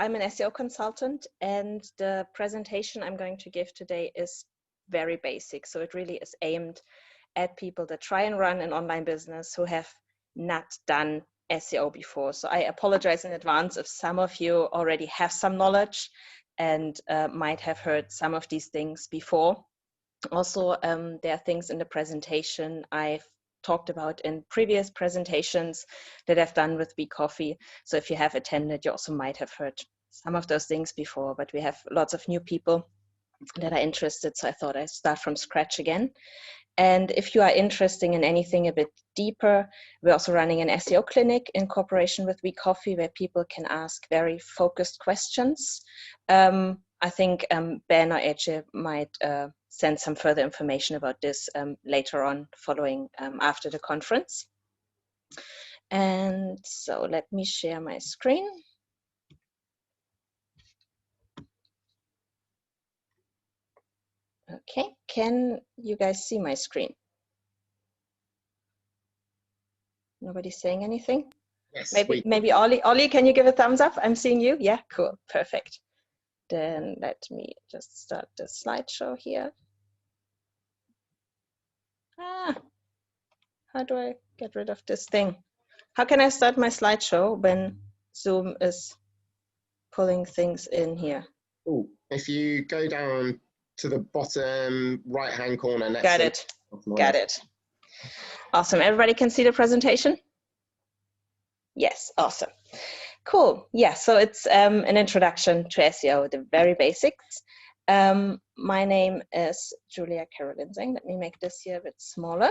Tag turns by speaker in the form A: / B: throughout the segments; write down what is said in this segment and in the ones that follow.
A: I'm an SEO consultant, and the presentation I'm going to give today is very basic. So it really is aimed at people that try and run an online business who have not done SEO before. So I apologize in advance if some of you already have some knowledge and might have heard some of these things before. Also, there are things in the presentation I've talked about in previous presentations that I've done with WeCoffee. So if you have attended, you also might have heard some of those things before, but we have lots of new people that are interested. So I thought I'd start from scratch again. And if you are interested in anything a bit deeper, we're also running an SEO clinic in cooperation with WeCoffee, where people can ask very focused questions. I think Ben or Ece might send some further information about this later on, following after the conference. And so let me share my screen. Okay, can you guys see my screen? Nobody's saying anything?
B: Yes.
A: Maybe Ollie, can you give a thumbs up? I'm seeing you. Yeah, cool, perfect. Then let me just start the slideshow here. How do I get rid of this thing? How can I start my slideshow when Zoom is pulling things in here?
B: Oh, if you go down to the bottom right-hand corner.
A: Got it. Got it. Awesome. Everybody can see the presentation? Yes, awesome. Cool. Yeah, so it's an introduction to SEO, the very basics. My name is Julia-Carolin Zeng. Let me make this here a bit smaller.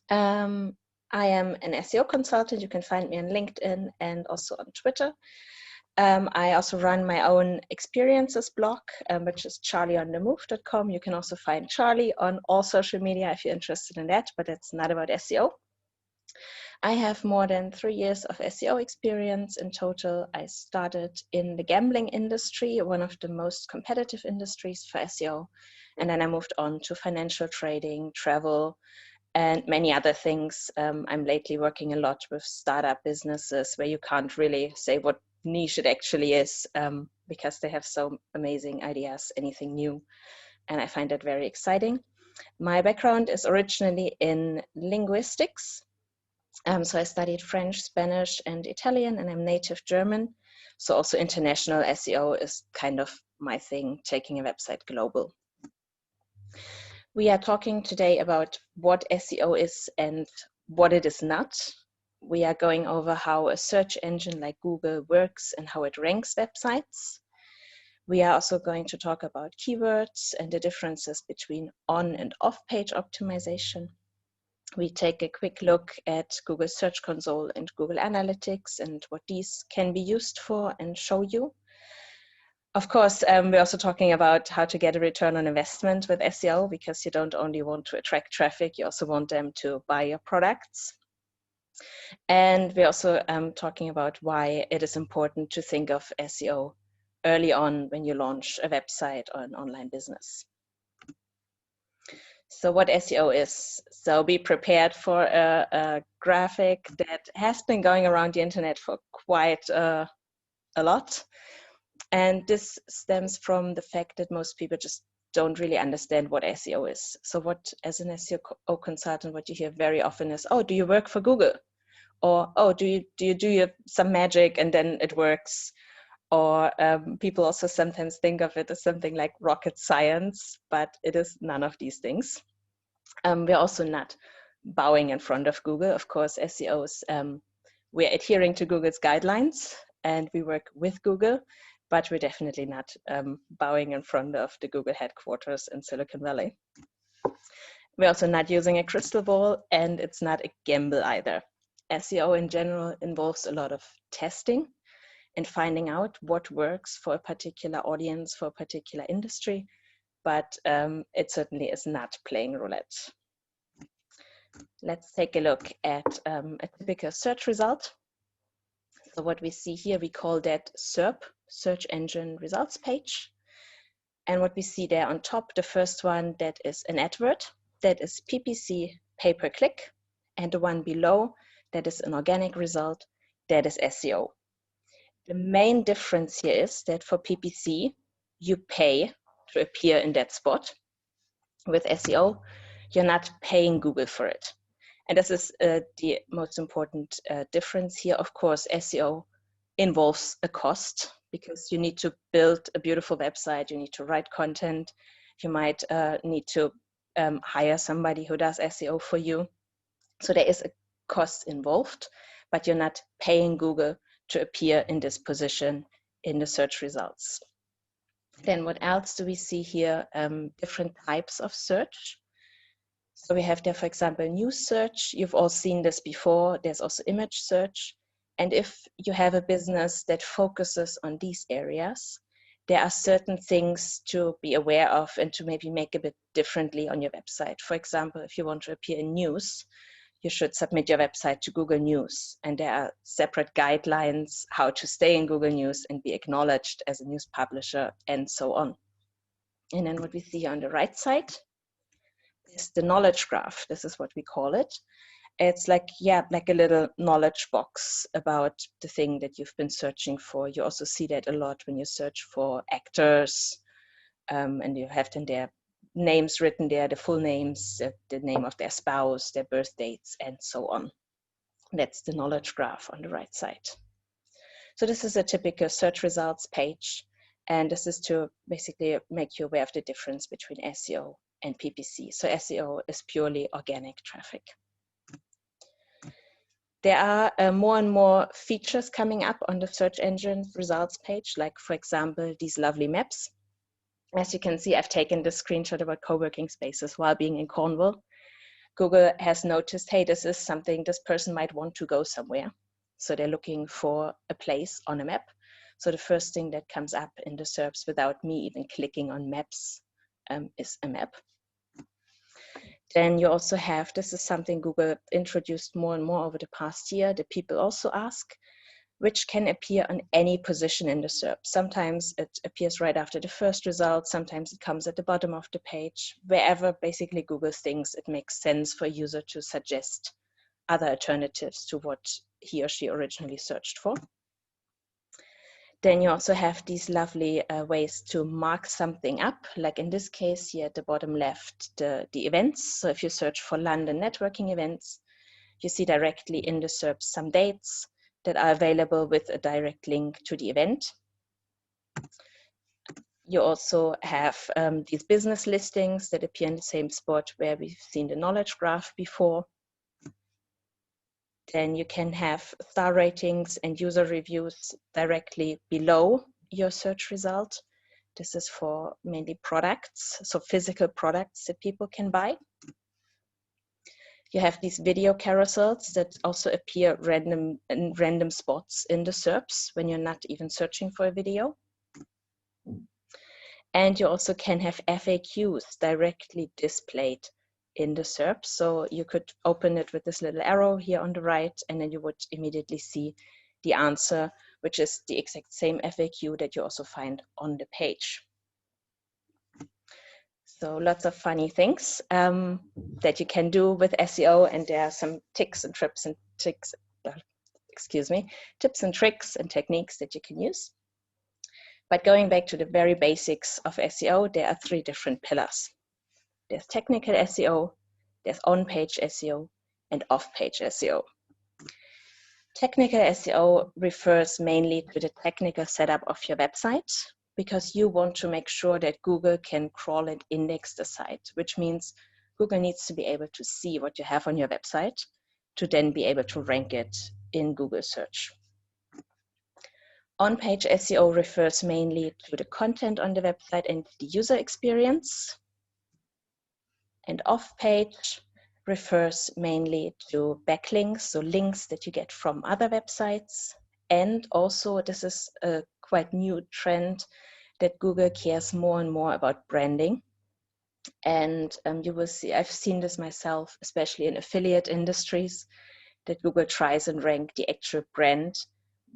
A: I am an SEO consultant. You can find me on LinkedIn and also on Twitter. I also run my own experiences blog, which is charlieonthemove.com. You can also find Charlie on all social media if you're interested in that, but it's not about SEO. I have more than 3 years of SEO experience in total. I started in the gambling industry, one of the most competitive industries for SEO. And then I moved on to financial trading, travel, and many other things. I'm lately working a lot with startup businesses where you can't really say what niche it actually is because they have so amazing ideas, anything new. And I find that very exciting. My background is originally in linguistics. So I studied French, Spanish, and Italian, and I'm native German. So also international SEO is kind of my thing, taking a website global. We are talking today about what SEO is and what it is not. We are going over how a search engine like Google works and how it ranks websites. We are also going to talk about keywords and the differences between on and off-page optimization. We take a quick look at Google Search Console and Google Analytics and what these can be used for and show you. Of course, we're also talking about how to get a return on investment with SEO, because you don't only want to attract traffic, you also want them to buy your products. And we're also talking about why it is important to think of SEO early on when you launch a website or an online business. So what SEO is. So be prepared for a graphic that has been going around the internet for quite a lot. And this stems from the fact that most people just don't really understand what SEO is. So what, as an SEO consultant, what you hear very often is, oh, do you work for Google? Or, oh, do you do some magic and then it works? Or people also sometimes think of it as something like rocket science, but it is none of these things. We're also not bowing in front of Google. Of course, SEOs, we're adhering to Google's guidelines and we work with Google, but we're definitely not bowing in front of the Google headquarters in Silicon Valley. We're also not using a crystal ball, and it's not a gamble either. SEO in general involves a lot of testing and finding out what works for a particular audience, for a particular industry, but it certainly is not playing roulette. Let's take a look at a typical search result. So what we see here, we call that SERP, Search Engine Results Page. And what we see there on top, the first one, that is an advert, that is PPC, pay-per-click, and the one below, that is an organic result, that is SEO. The main difference here is that for PPC, you pay to appear in that spot. With SEO, you're not paying Google for it. And this is the most important difference here. Of course, SEO involves a cost because you need to build a beautiful website, you need to write content, you might need to hire somebody who does SEO for you. So there is a cost involved, but you're not paying Google to appear in this position in the search results. Then what else do we see here? Different types of search. So we have there, for example, news search. You've all seen this before. There's also image search. And if you have a business that focuses on these areas, there are certain things to be aware of and to maybe make a bit differently on your website. For example, if you want to appear in news, you should submit your website to Google News. And there are separate guidelines how to stay in Google News and be acknowledged as a news publisher and so on. And then what we see on the right side is the knowledge graph. This is what we call it. It's like, yeah, like a little knowledge box about the thing that you've been searching for. You also see that a lot when you search for actors, and you have then their names written there, the full names, the name of their spouse, their birth dates, and so on. That's the knowledge graph on the right side. So this is a typical search results page, and this is to basically make you aware of the difference between SEO and PPC. So SEO is purely organic traffic. There are more and more features coming up on the search engine results page, like, for example, these lovely maps. As you can see, I've taken this screenshot about co-working spaces while being in Cornwall. Google has noticed, hey, this is something this person might want to go somewhere. So they're looking for a place on a map. So the first thing that comes up in the SERPs without me even clicking on maps is a map. Then you also have, this is something Google introduced more and more over the past year, that people also ask, which can appear on any position in the SERP. Sometimes it appears right after the first result, sometimes it comes at the bottom of the page, wherever basically Google thinks it makes sense for a user to suggest other alternatives to what he or she originally searched for. Then you also have these lovely ways to mark something up, like in this case here at the bottom left, the events. So if you search for London networking events, you see directly in the SERP some dates that are available with a direct link to the event. You also have these business listings that appear in the same spot where we've seen the knowledge graph before. Then you can have star ratings and user reviews directly below your search result. This is for mainly products, so physical products that people can buy. You have these video carousels that also appear in random spots in the SERPs when you're not even searching for a video. And you also can have FAQs directly displayed in the SERP. So you could open it with this little arrow here on the right, and then you would immediately see the answer, which is the exact same FAQ that you also find on the page. So lots of funny things that you can do with SEO, and there are some tips and tricks and tricks, tips and tricks and techniques that you can use. But going back to the very basics of SEO, there are three different pillars. There's technical SEO, there's on-page SEO, and off-page SEO. Technical SEO refers mainly to the technical setup of your website, because you want to make sure that Google can crawl and index the site, which means Google needs to be able to see what you have on your website to then be able to rank it in Google search. On-page SEO refers mainly to the content on the website and the user experience. And off-page refers mainly to backlinks, so links that you get from other websites. And also, this is a quite new trend, that Google cares more and more about branding. And you will see, I've seen this myself, especially in affiliate industries, that Google tries and rank the actual brand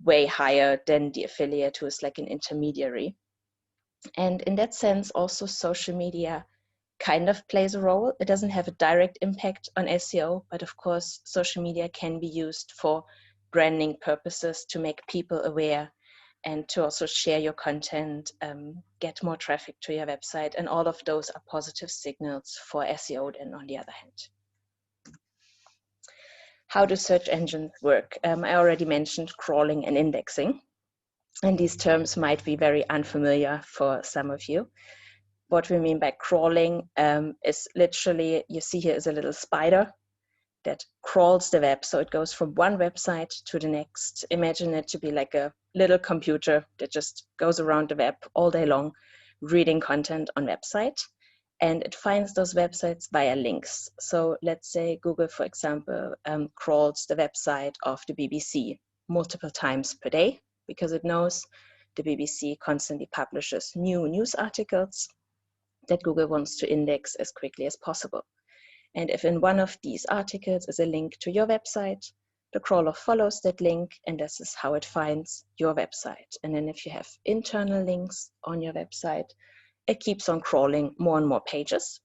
A: way higher than the affiliate who is like an intermediary. And in that sense, also social media kind of plays a role. It doesn't have a direct impact on SEO, but of course, social media can be used for branding purposes to make people aware and to also share your content, get more traffic to your website. And all of those are positive signals for SEO then on the other hand. How do search engines work? I already mentioned crawling and indexing, and these terms might be very unfamiliar for some of you. What we mean by crawling is literally, you see here is a little spider that crawls the web. So it goes from one website to the next. Imagine it to be like a little computer that just goes around the web all day long, reading content on website. And it finds those websites via links. So let's say Google, for example, crawls the website of the BBC multiple times per day because it knows the BBC constantly publishes new news articles that Google wants to index as quickly as possible. And if in one of these articles is a link to your website, the crawler follows that link, and this is how it finds your website. And then if you have internal links on your website, it keeps on crawling more and more pages.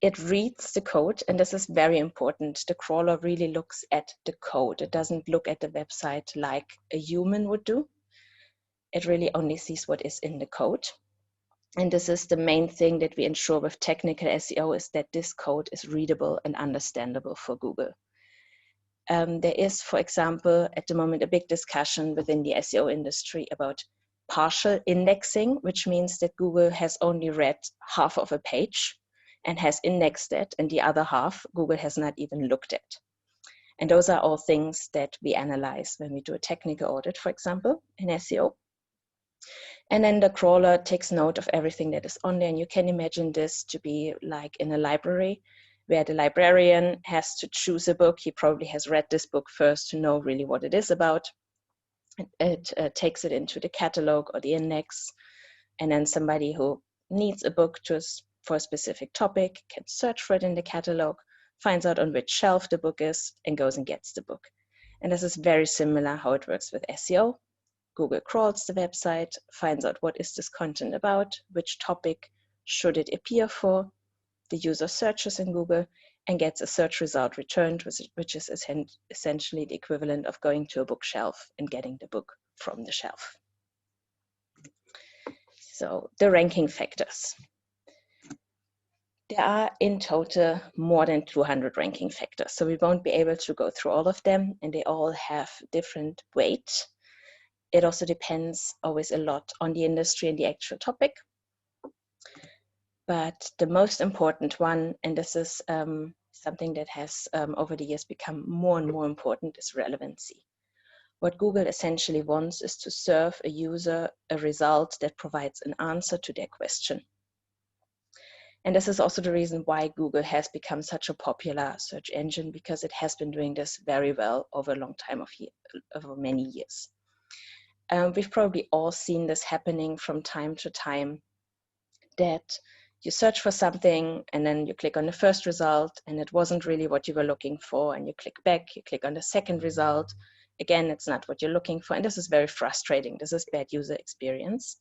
A: It reads the code, and this is very important. The crawler really looks at the code. It doesn't look at the website like a human would do. It really only sees what is in the code. And this is the main thing that we ensure with technical SEO, is that this code is readable and understandable for Google. There is, for example, at the moment, a big discussion within the SEO industry about partial indexing, which means that Google has only read half of a page and has indexed it, and the other half Google has not even looked at. And those are all things that we analyze when we do a technical audit, for example, in SEO. And then the crawler takes note of everything that is on there. And you can imagine this to be like in a library where the librarian has to choose a book. He probably has read this book first to know really what it is about. It takes it into the catalog or the index. And then somebody who needs a book for a specific topic can search for it in the catalog, finds out on which shelf the book is, and goes and gets the book. And this is very similar how it works with SEO. Google crawls the website, finds out what is this content about, which topic should it appear for. The user searches in Google and gets a search result returned, which is essentially the equivalent of going to a bookshelf and getting the book from the shelf. So the ranking factors. There are in total more than 200 ranking factors, so we won't be able to go through all of them, and they all have different weight. It also depends always a lot on the industry and the actual topic. But the most important one, and this is something that has over the years become more and more important, is relevancy. What Google essentially wants is to serve a user a result that provides an answer to their question. And this is also the reason why Google has become such a popular search engine, because it has been doing this very well over a long time over many years. We've probably all seen this happening from time to time, that you search for something and then you click on the first result and it wasn't really what you were looking for, and you click back, you click on the second result, again, it's not what you're looking for, and this is very frustrating. This is bad user experience.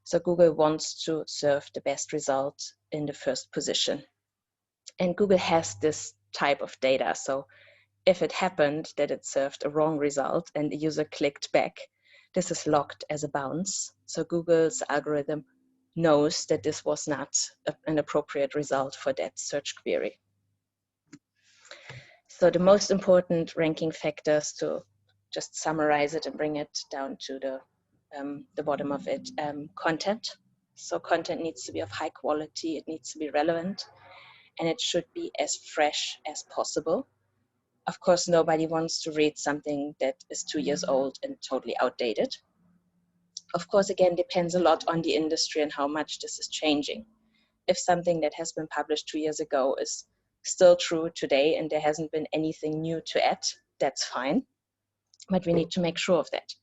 A: So Google wants to serve the best result in the first position. And Google has this type of data. So if it happened that it served a wrong result and the user clicked back, this is logged as a bounce. So Google's algorithm knows that this was not an appropriate result for that search query. So the most important ranking factors, to just summarize it and bring it down to the bottom of it, content. So content needs to be of high quality, it needs to be relevant, and it should be as fresh as possible. Of course, nobody wants to read something that is 2 years old and totally outdated. Of course, again, depends a lot on the industry and how much this is changing. If something that has been published 2 years ago is still true today and there hasn't been anything new to add, that's fine, but we need to make sure of that.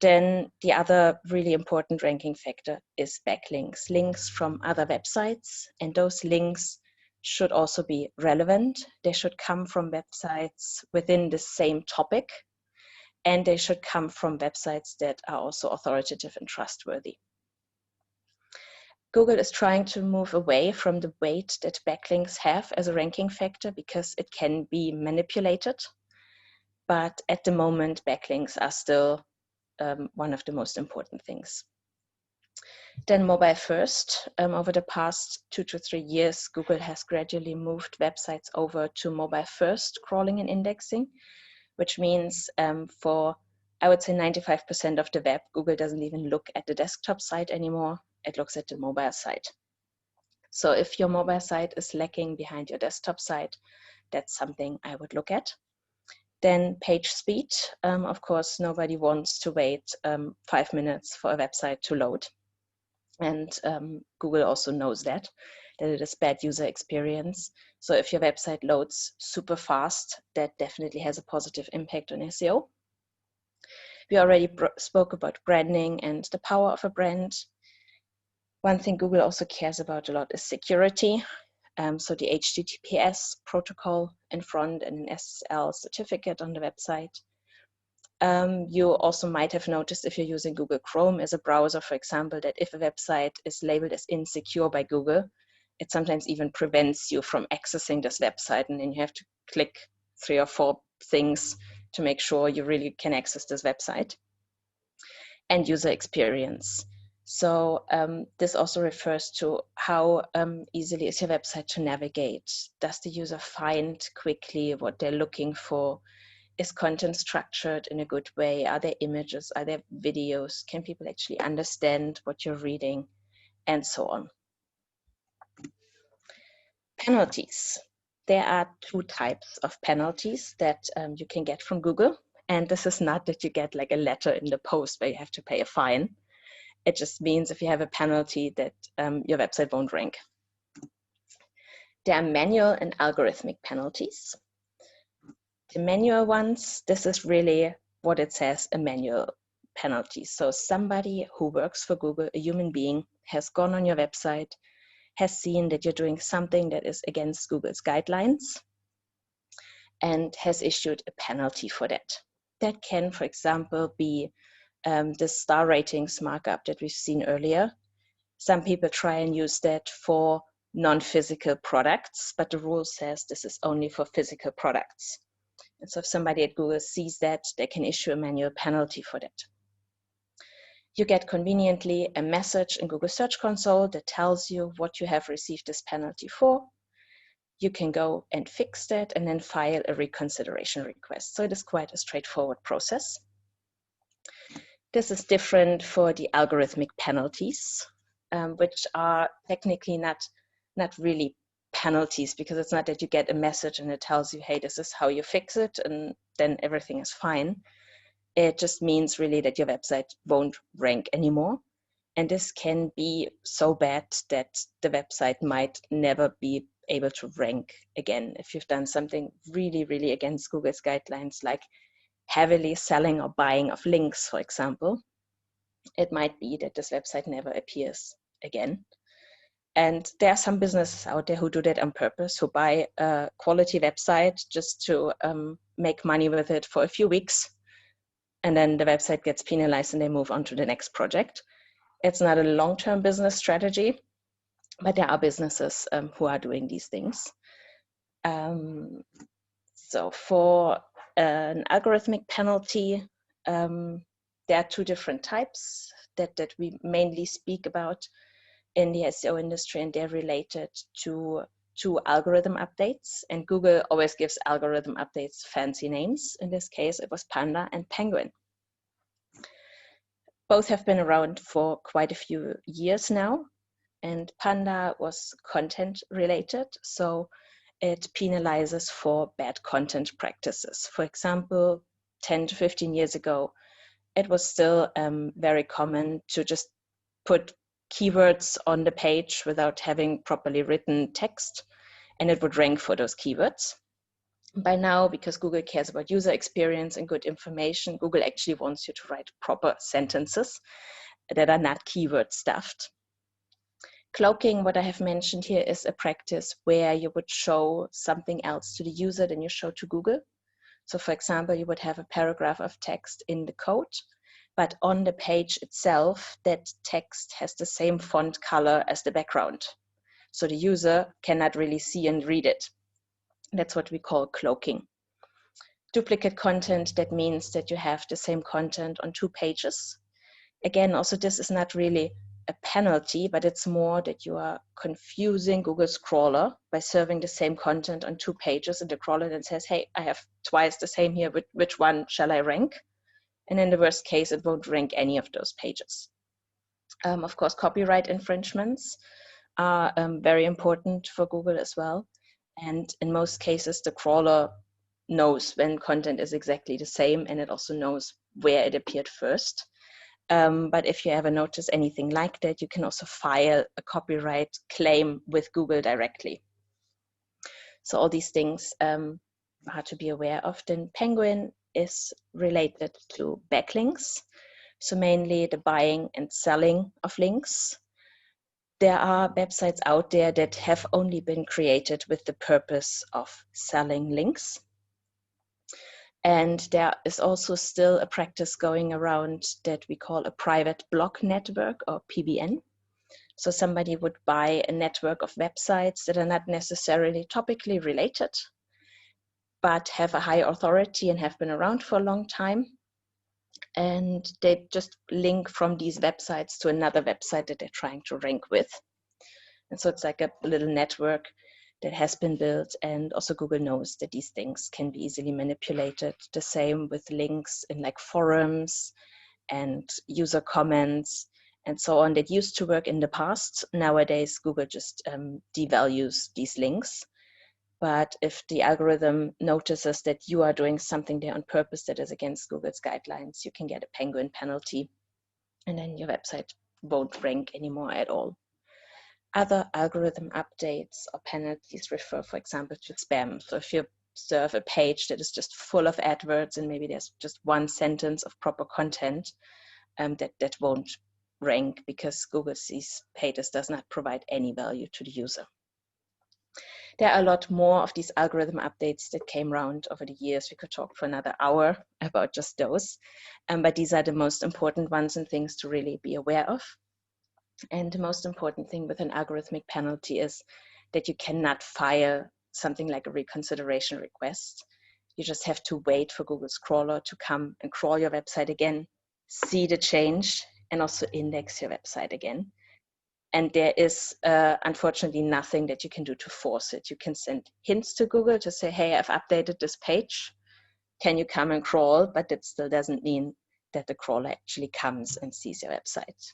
A: Then the other really important ranking factor is backlinks, links from other websites, and those links should also be relevant. They should come from websites within the same topic, and they should come from websites that are also authoritative and trustworthy. Google is trying to move away from the weight that backlinks have as a ranking factor, because it can be manipulated. But at the moment, backlinks are still one of the most important things. Then mobile first. Over the past 2 to 3 years, Google has gradually moved websites over to mobile first crawling and indexing, which means for, I would say 95% of the web, Google doesn't even look at the desktop site anymore. It looks at the mobile site. So if your mobile site is lagging behind your desktop site, that's something I would look at. Then page speed. Of course, nobody wants to wait 5 minutes for a website to load. And Google also knows that it is bad user experience. So if your website loads super fast, that definitely has a positive impact on SEO. We already spoke about branding and the power of a brand. One thing Google also cares about a lot is security. So the HTTPS protocol in front and an SSL certificate on the website. You also might have noticed if you're using Google Chrome as a browser, for example, that if a website is labeled as insecure by Google, it sometimes even prevents you from accessing this website, and then you have to click 3 or 4 things to make sure you really can access this website. And user experience. So this also refers to how easily is your website to navigate. Does the user find quickly what they're looking for? Is content structured in a good way? Are there images? Are there videos? Can people actually understand what you're reading? And so on. Penalties. There are 2 types of penalties that you can get from Google. And this is not that you get like a letter in the post where you have to pay a fine. It just means if you have a penalty that your website won't rank. There are manual and algorithmic penalties. The manual ones, this is really what it says, a manual penalty. So somebody who works for Google, a human being, has gone on your website, has seen that you're doing something that is against Google's guidelines, and has issued a penalty for that. That can, for example, be the star ratings markup that we've seen earlier. Some people try and use that for non-physical products, but the rule says this is only for physical products. And so if somebody at Google sees that, they can issue a manual penalty for that. You get conveniently a message in Google Search Console that tells you what you have received this penalty for. You can go and fix that and then file a reconsideration request. So it is quite a straightforward process. This is different for the algorithmic penalties, which are technically not really penalties, because it's not that you get a message and it tells you, hey, this is how you fix it, and then everything is fine. It just means really that your website won't rank anymore. And this can be so bad that the website might never be able to rank again. If you've done something really, really against Google's guidelines, like heavily selling or buying of links, for example, it might be that this website never appears again. And there are some businesses out there who do that on purpose, who buy a quality website just to make money with it for a few weeks. And then the website gets penalized and they move on to the next project. It's not a long-term business strategy, but there are businesses who are doing these things. So for an algorithmic penalty, there are 2 different types that we mainly speak about in the SEO industry, and they're related to 2 algorithm updates. And Google always gives algorithm updates fancy names. In this case, it was Panda and Penguin. Both have been around for quite a few years now. And Panda was content related, so it penalizes for bad content practices. For example, 10 to 15 years ago, it was still very common to just put keywords on the page without having properly written text, and it would rank for those keywords. By now, because Google cares about user experience and good information, Google actually wants you to write proper sentences that are not keyword stuffed. Cloaking, what I have mentioned here, is a practice where you would show something else to the user than you show to Google. So for example, you would have a paragraph of text in the code, but on the page itself, that text has the same font color as the background. So the user cannot really see and read it. That's what we call cloaking. Duplicate content, that means that you have the same content on 2 pages. Again, also this is not really a penalty, but it's more that you are confusing Google's crawler by serving the same content on 2 pages, and the crawler then says, hey, I have twice the same here, which one shall I rank? And in the worst case, it won't rank any of those pages. Of course, copyright infringements are very important for Google as well. And in most cases, the crawler knows when content is exactly the same, and it also knows where it appeared first. But if you ever notice anything like that, you can also file a copyright claim with Google directly. So all these things are to be aware of. Then Penguin is related to backlinks. So mainly the buying and selling of links. There are websites out there that have only been created with the purpose of selling links. And there is also still a practice going around that we call a private blog network, or PBN. So somebody would buy a network of websites that are not necessarily topically related, but have a high authority and have been around for a long time. And they just link from these websites to another website that they're trying to rank with. And so it's like a little network that has been built, and also Google knows that these things can be easily manipulated. The same with links in like forums and user comments and so on that used to work in the past. Nowadays, Google just devalues these links. But if the algorithm notices that you are doing something there on purpose that is against Google's guidelines, you can get a Penguin penalty, and then your website won't rank anymore at all. Other algorithm updates or penalties refer, for example, to spam. So if you serve a page that is just full of adverts and maybe there's just one sentence of proper content, that won't rank because Google sees, hey, this does not provide any value to the user. There are a lot more of these algorithm updates that came around over the years. We could talk for another hour about just those, but these are the most important ones and things to really be aware of. And the most important thing with an algorithmic penalty is that you cannot file something like a reconsideration request. You just have to wait for Google's crawler to come and crawl your website again, see the change, and also index your website again. And there is unfortunately nothing that you can do to force it. You can send hints to Google to say, hey, I've updated this page. Can you come and crawl? But that still doesn't mean that the crawler actually comes and sees your website.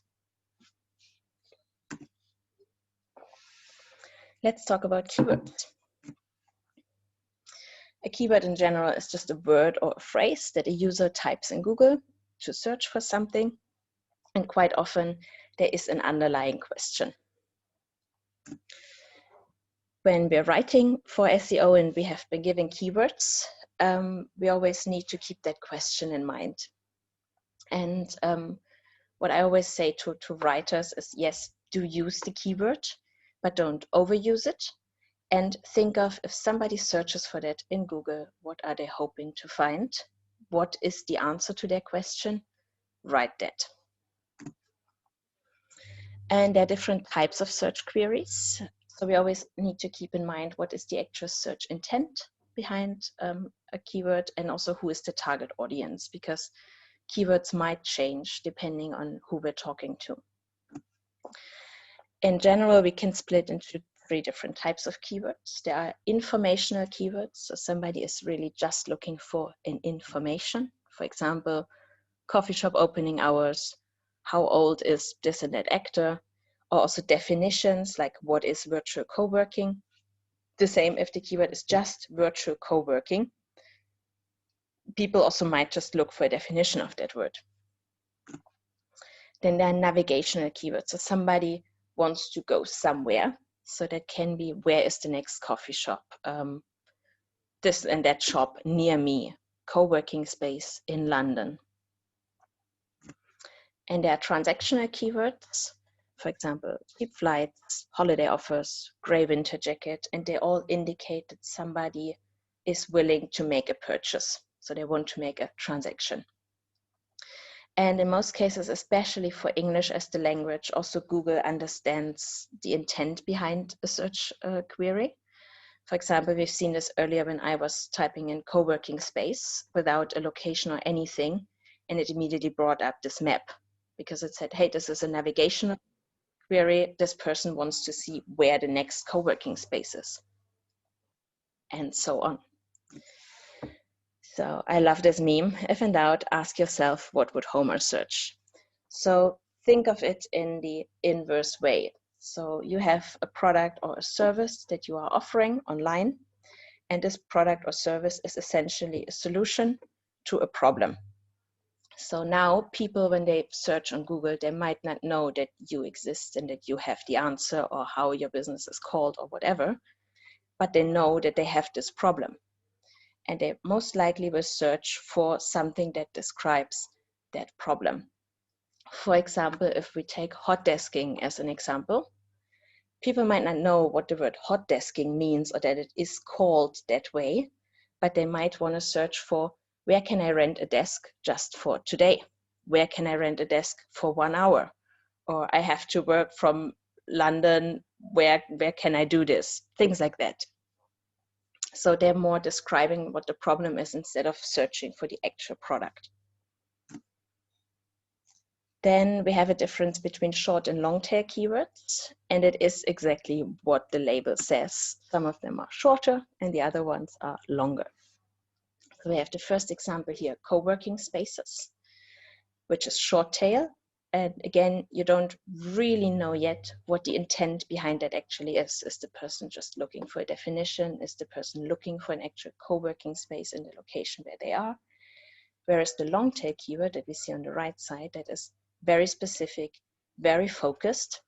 A: Let's talk about keywords. A keyword in general is just a word or a phrase that a user types in Google to search for something. And quite often there is an underlying question. When we're writing for SEO and we have been given keywords, we always need to keep that question in mind. And what I always say to writers is, yes, do use the keyword, but don't overuse it. And think of, if somebody searches for that in Google, what are they hoping to find? What is the answer to their question? Write that. And there are different types of search queries. So we always need to keep in mind what is the actual search intent behind a keyword, and also who is the target audience, because keywords might change depending on who we're talking to. In general, we can split into 3 different types of keywords. There are informational keywords, so somebody is really just looking for an information. For example, coffee shop opening hours, how old is this and that actor, or also definitions like what is virtual co-working. The same if the keyword is just virtual co-working. People also might just look for a definition of that word. Then there are navigational keywords, so somebody wants to go somewhere. So that can be, where is the next coffee shop? This and that shop near me, co-working space in London. And there are transactional keywords, for example, cheap flights, holiday offers, gray winter jacket, and they all indicate that somebody is willing to make a purchase. So they want to make a transaction. And in most cases, especially for English as the language, also Google understands the intent behind a search query. For example, we've seen this earlier when I was typing in co-working space without a location or anything, and it immediately brought up this map because it said, hey, this is a navigational query. This person wants to see where the next co-working space is, and so on. So I love this meme. If in doubt, ask yourself, what would Homer search? So think of it in the inverse way. So you have a product or a service that you are offering online, and this product or service is essentially a solution to a problem. So now people, when they search on Google, they might not know that you exist and that you have the answer or how your business is called or whatever, but they know that they have this problem. And they most likely will search for something that describes that problem. For example, if we take hot desking as an example, people might not know what the word hot desking means or that it is called that way, but they might want to search for, where can I rent a desk just for today? Where can I rent a desk for 1 hour? Or I have to work from London, where can I do this? Things like that. So they're more describing what the problem is instead of searching for the actual product. Then we have a difference between short and long tail keywords, and it is exactly what the label says. Some of them are shorter and the other ones are longer. So we have the first example here, co-working spaces, which is short tail. And again, you don't really know yet what the intent behind that actually is. Is the person just looking for a definition? Is the person looking for an actual co-working space in the location where they are? Whereas the long tail keyword that we see on the right side, that is very specific, very focused.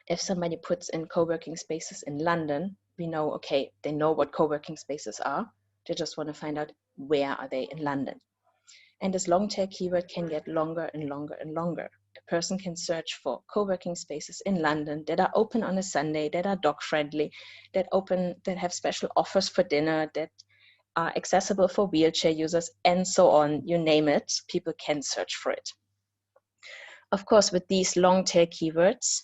A: If somebody puts in co-working spaces in London, we know, okay, they know what co-working spaces are. They just want to find out, where are they in London? And this long tail keyword can get longer and longer and longer. A person can search for co-working spaces in London that are open on a Sunday, that are dog friendly, that have special offers for dinner, that are accessible for wheelchair users, and so on. You name it, people can search for it. Of course, with these long tail keywords,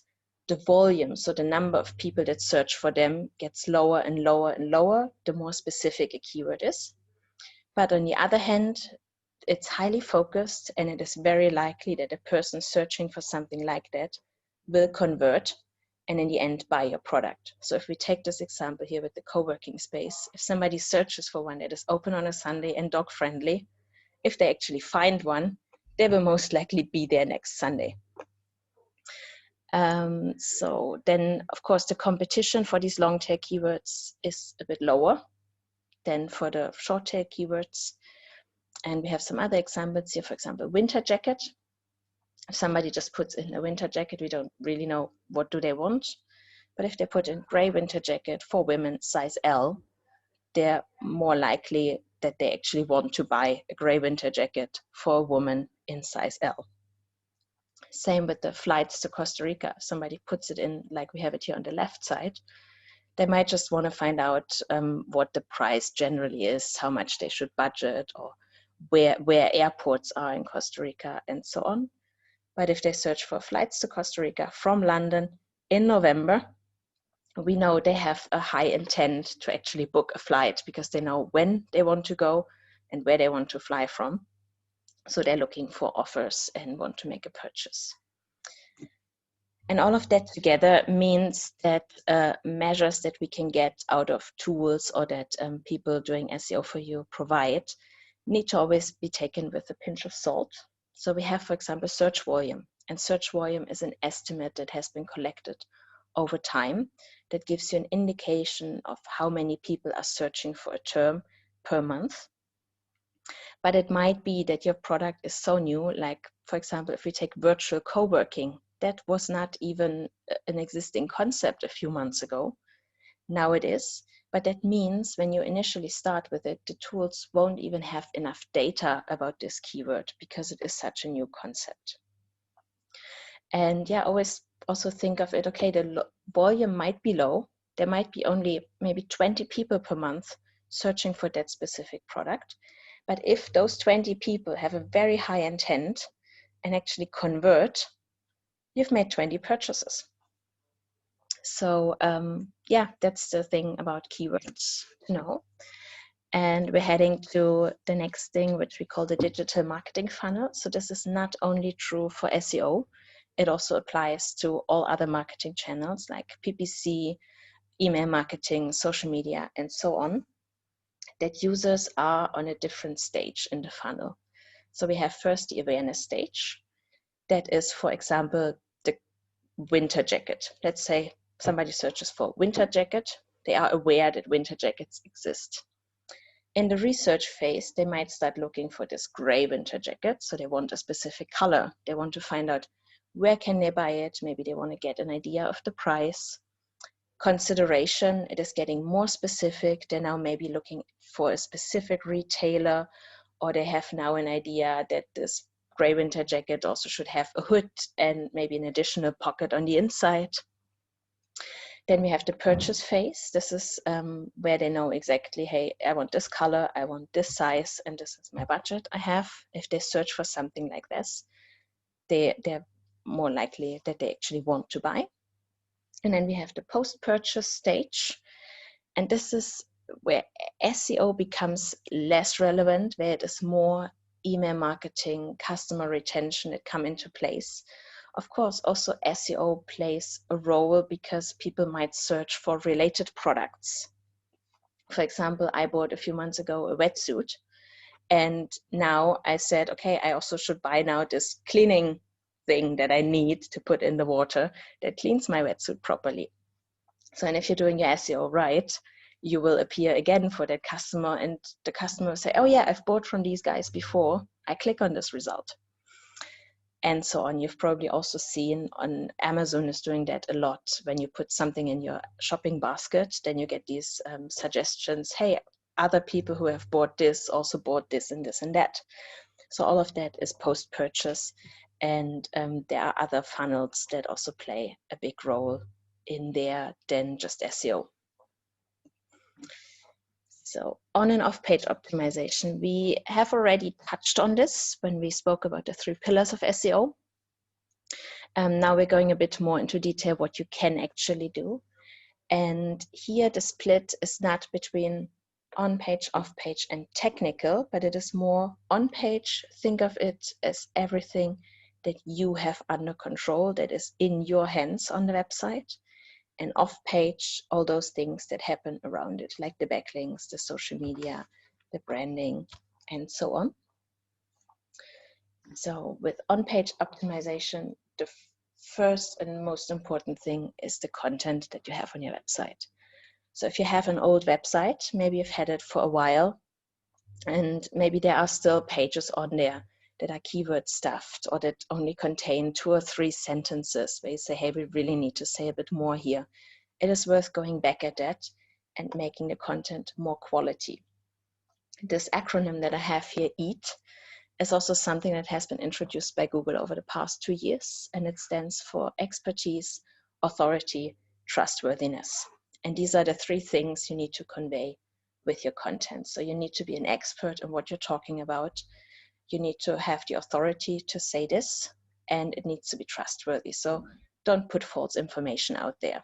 A: the volume, so the number of people that search for them, gets lower and lower and lower the more specific a keyword is. But on the other hand, it's highly focused, and it is very likely that a person searching for something like that will convert and in the end buy your product. So if we take this example here with the co-working space, if somebody searches for one that is open on a Sunday and dog friendly, if they actually find one, they will most likely be there next Sunday. So then, of course, the competition for these long tail keywords is a bit lower than for the short tail keywords. And we have some other examples here, for example, winter jacket. If somebody just puts in a winter jacket, we don't really know what do they want. But if they put in gray winter jacket for women size L, they're more likely that they actually want to buy a gray winter jacket for a woman in size L. Same with the flights to Costa Rica. If somebody puts it in like we have it here on the left side, they might just want to find out what the price generally is, how much they should budget, or where airports are in Costa Rica, and so on. But if they search for flights to Costa Rica from London in November, we know they have a high intent to actually book a flight because they know when they want to go and where they want to fly from. So they're looking for offers and want to make a purchase. And all of that together means that measures that we can get out of tools or that people doing SEO for you provide need to always be taken with a pinch of salt. So we have, for example, search volume. And search volume is an estimate that has been collected over time that gives you an indication of how many people are searching for a term per month. But it might be that your product is so new, like, for example, if we take virtual co-working, that was not even an existing concept a few months ago. Now it is, but that means when you initially start with it, the tools won't even have enough data about this keyword because it is such a new concept. And yeah, always also think of it, okay, the volume might be low. There might be only maybe 20 people per month searching for that specific product. But if those 20 people have a very high intent and actually convert, you've made 20 purchases. So yeah, that's the thing about keywords to know. And we're heading to the next thing, which we call the digital marketing funnel. So this is not only true for SEO, it also applies to all other marketing channels like PPC, email marketing, social media, and so on, that users are on a different stage in the funnel. So we have first the awareness stage. That is, for example, the winter jacket. Let's say somebody searches for winter jacket. They are aware that winter jackets exist. In the research phase, they might start looking for this gray winter jacket. So they want a specific color. They want to find out where can they buy it. Maybe they want to get an idea of the price. Consideration, it is getting more specific. They're now maybe looking for a specific retailer, or they have now an idea that this gray winter jacket also should have a hood and maybe an additional pocket on the inside. Then we have the purchase phase. This is where they know exactly, hey, I want this color, I want this size, and this is my budget I have. If they search for something like this, they're more likely that they actually want to buy. And then we have the post-purchase stage. And this is where SEO becomes less relevant, where it is more email marketing, customer retention that come into place. Of course, also SEO plays a role because people might search for related products. For example, I bought a few months ago a wetsuit, and now I said, okay, I also should buy now this cleaning thing that I need to put in the water that cleans my wetsuit properly. So, and if you're doing your SEO right, you will appear again for that customer, and the customer will say, oh yeah, I've bought from these guys before. I click on this result. And so on. You've probably also seen on Amazon is doing that a lot. When you put something in your shopping basket, then you get these suggestions. Hey, other people who have bought this also bought this and this and that. So all of that is post-purchase. And there are other funnels that also play a big role in there than just SEO. So on and off page optimization, we have already touched on this when we spoke about the 3 pillars of SEO. Now we're going a bit more into detail what you can actually do. And here the split is not between on page, off page, and technical, but it is more on page. Think of it as everything that you have under control, that is in your hands on the website. And off page, all those things that happen around it, like the backlinks, the social media, the branding, and so on. So with on-page optimization, the first and most important thing is the content that you have on your website. So if you have an old website, maybe you've had it for a while, and maybe there are still pages on there that are keyword stuffed or that only contain 2 or 3 sentences where you say, hey, we really need to say a bit more here. It is worth going back at that and making the content more quality. This acronym that I have here, EAT, is also something that has been introduced by Google over the past 2 years, and it stands for expertise, authority, trustworthiness. And these are the 3 things you need to convey with your content. So you need to be an expert in what you're talking about. You need to have the authority to say this, and it needs to be trustworthy. So don't put false information out there.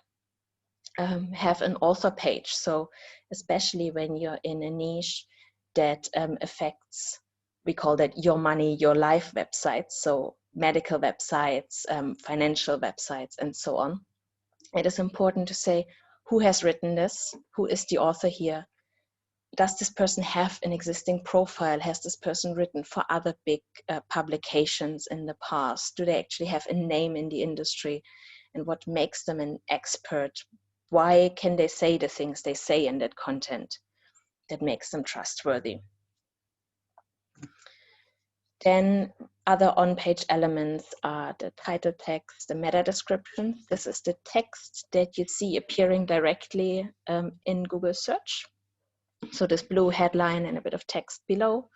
A: Have an author page. So especially when you're in a niche that affects, we call that your money, your life websites. So medical websites, financial websites, and so on. It is important to say who has written this, who is the author here. Does this person have an existing profile? Has this person written for other big publications in the past? Do they actually have a name in the industry? And what makes them an expert? Why can they say the things they say in that content that makes them trustworthy? Then other on-page elements are the title text, the meta description. This is the text that you see appearing directly in Google search. So this blue headline and a bit of text below.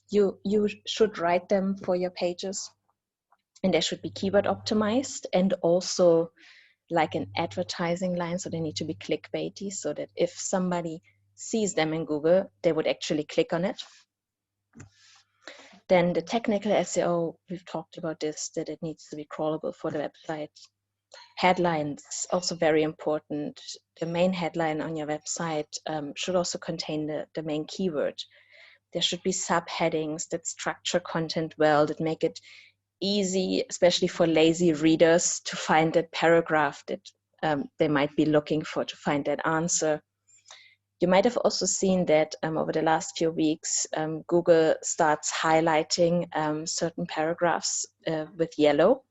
A: You should write them for your pages, and they should be keyword optimized and also like an advertising line. So they need to be clickbaity so that if somebody sees them in Google, they would actually click on it. Then the technical SEO, we've talked about this, that it needs to be crawlable for the website, Headlines, also very important. The main headline on your website should also contain the main keyword. There should be subheadings that structure content well, that make it easy, especially for lazy readers, to find that paragraph that they might be looking for, to find that answer. You might have also seen that over the last few weeks, Google starts highlighting certain paragraphs with yellow.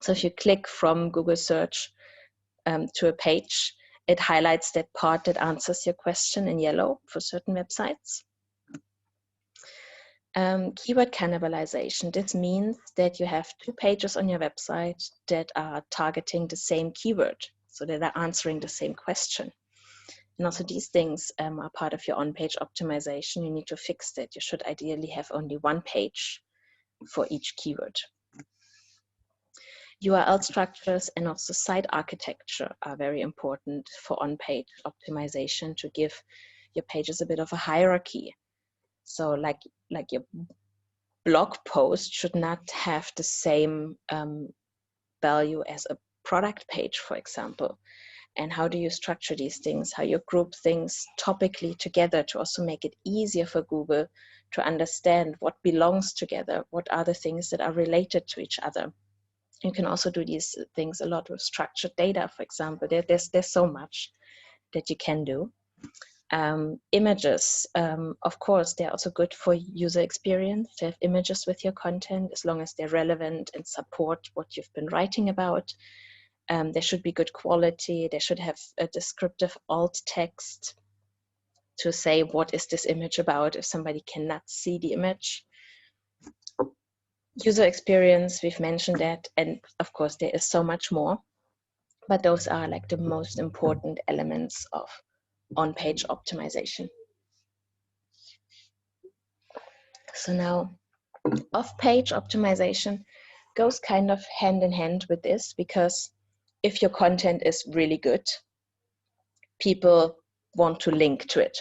A: So if you click from Google search to a page, it highlights that part that answers your question in yellow for certain websites. Keyword cannibalization. This means that you have 2 pages on your website that are targeting the same keyword, so that are answering the same question. And also these things are part of your on-page optimization. You need to fix that. You should ideally have only 1 page for each keyword. URL structures and also site architecture are very important for on-page optimization, to give your pages a bit of a hierarchy. So like your blog post should not have the same value as a product page, for example. And how do you structure these things? How you group things topically together to also make it easier for Google to understand what belongs together, what are the things that are related to each other. You can also do these things a lot with structured data, for example. There's so much that you can do. Images, of course, they're also good for user experience to have images with your content, as long as they're relevant and support what you've been writing about. They should be good quality. They should have a descriptive alt text to say, what is this image about, if somebody cannot see the image. User experience, we've mentioned that, and of course there is so much more, but those are like the most important elements of on-page optimization. So now, off-page optimization goes kind of hand in hand with this, because if your content is really good, people want to link to it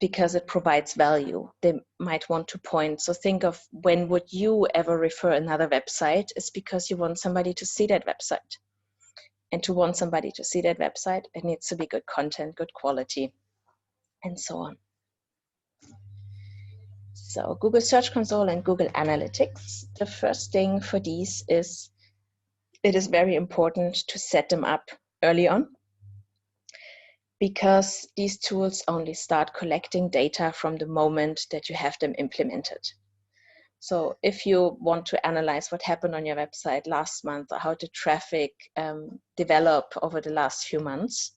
A: because it provides value. They might want to point. So think of, when would you ever refer another website? It's because you want somebody to see that website. And to want somebody to see that website, it needs to be good content, good quality, and so on. So Google Search Console and Google Analytics. The first thing for these is, it is very important to set them up early on, because these tools only start collecting data from the moment that you have them implemented. So if you want to analyze what happened on your website last month, or how did traffic develop over the last few months,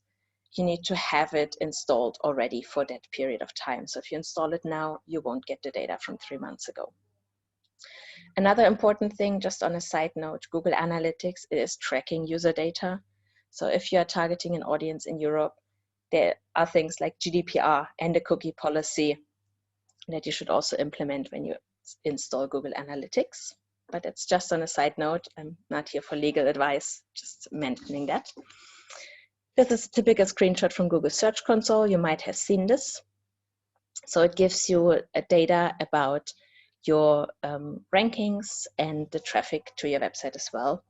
A: you need to have it installed already for that period of time. So if you install it now, you won't get the data from 3 months ago. Another important thing, just on a side note, Google Analytics is tracking user data. So if you are targeting an audience in Europe, there are things like GDPR and the cookie policy that you should also implement when you install Google Analytics. But it's just on a side note. I'm not here for legal advice, just mentioning that. This is a typical screenshot from Google Search Console. You might have seen this. So it gives you data about your rankings and the traffic to your website as well.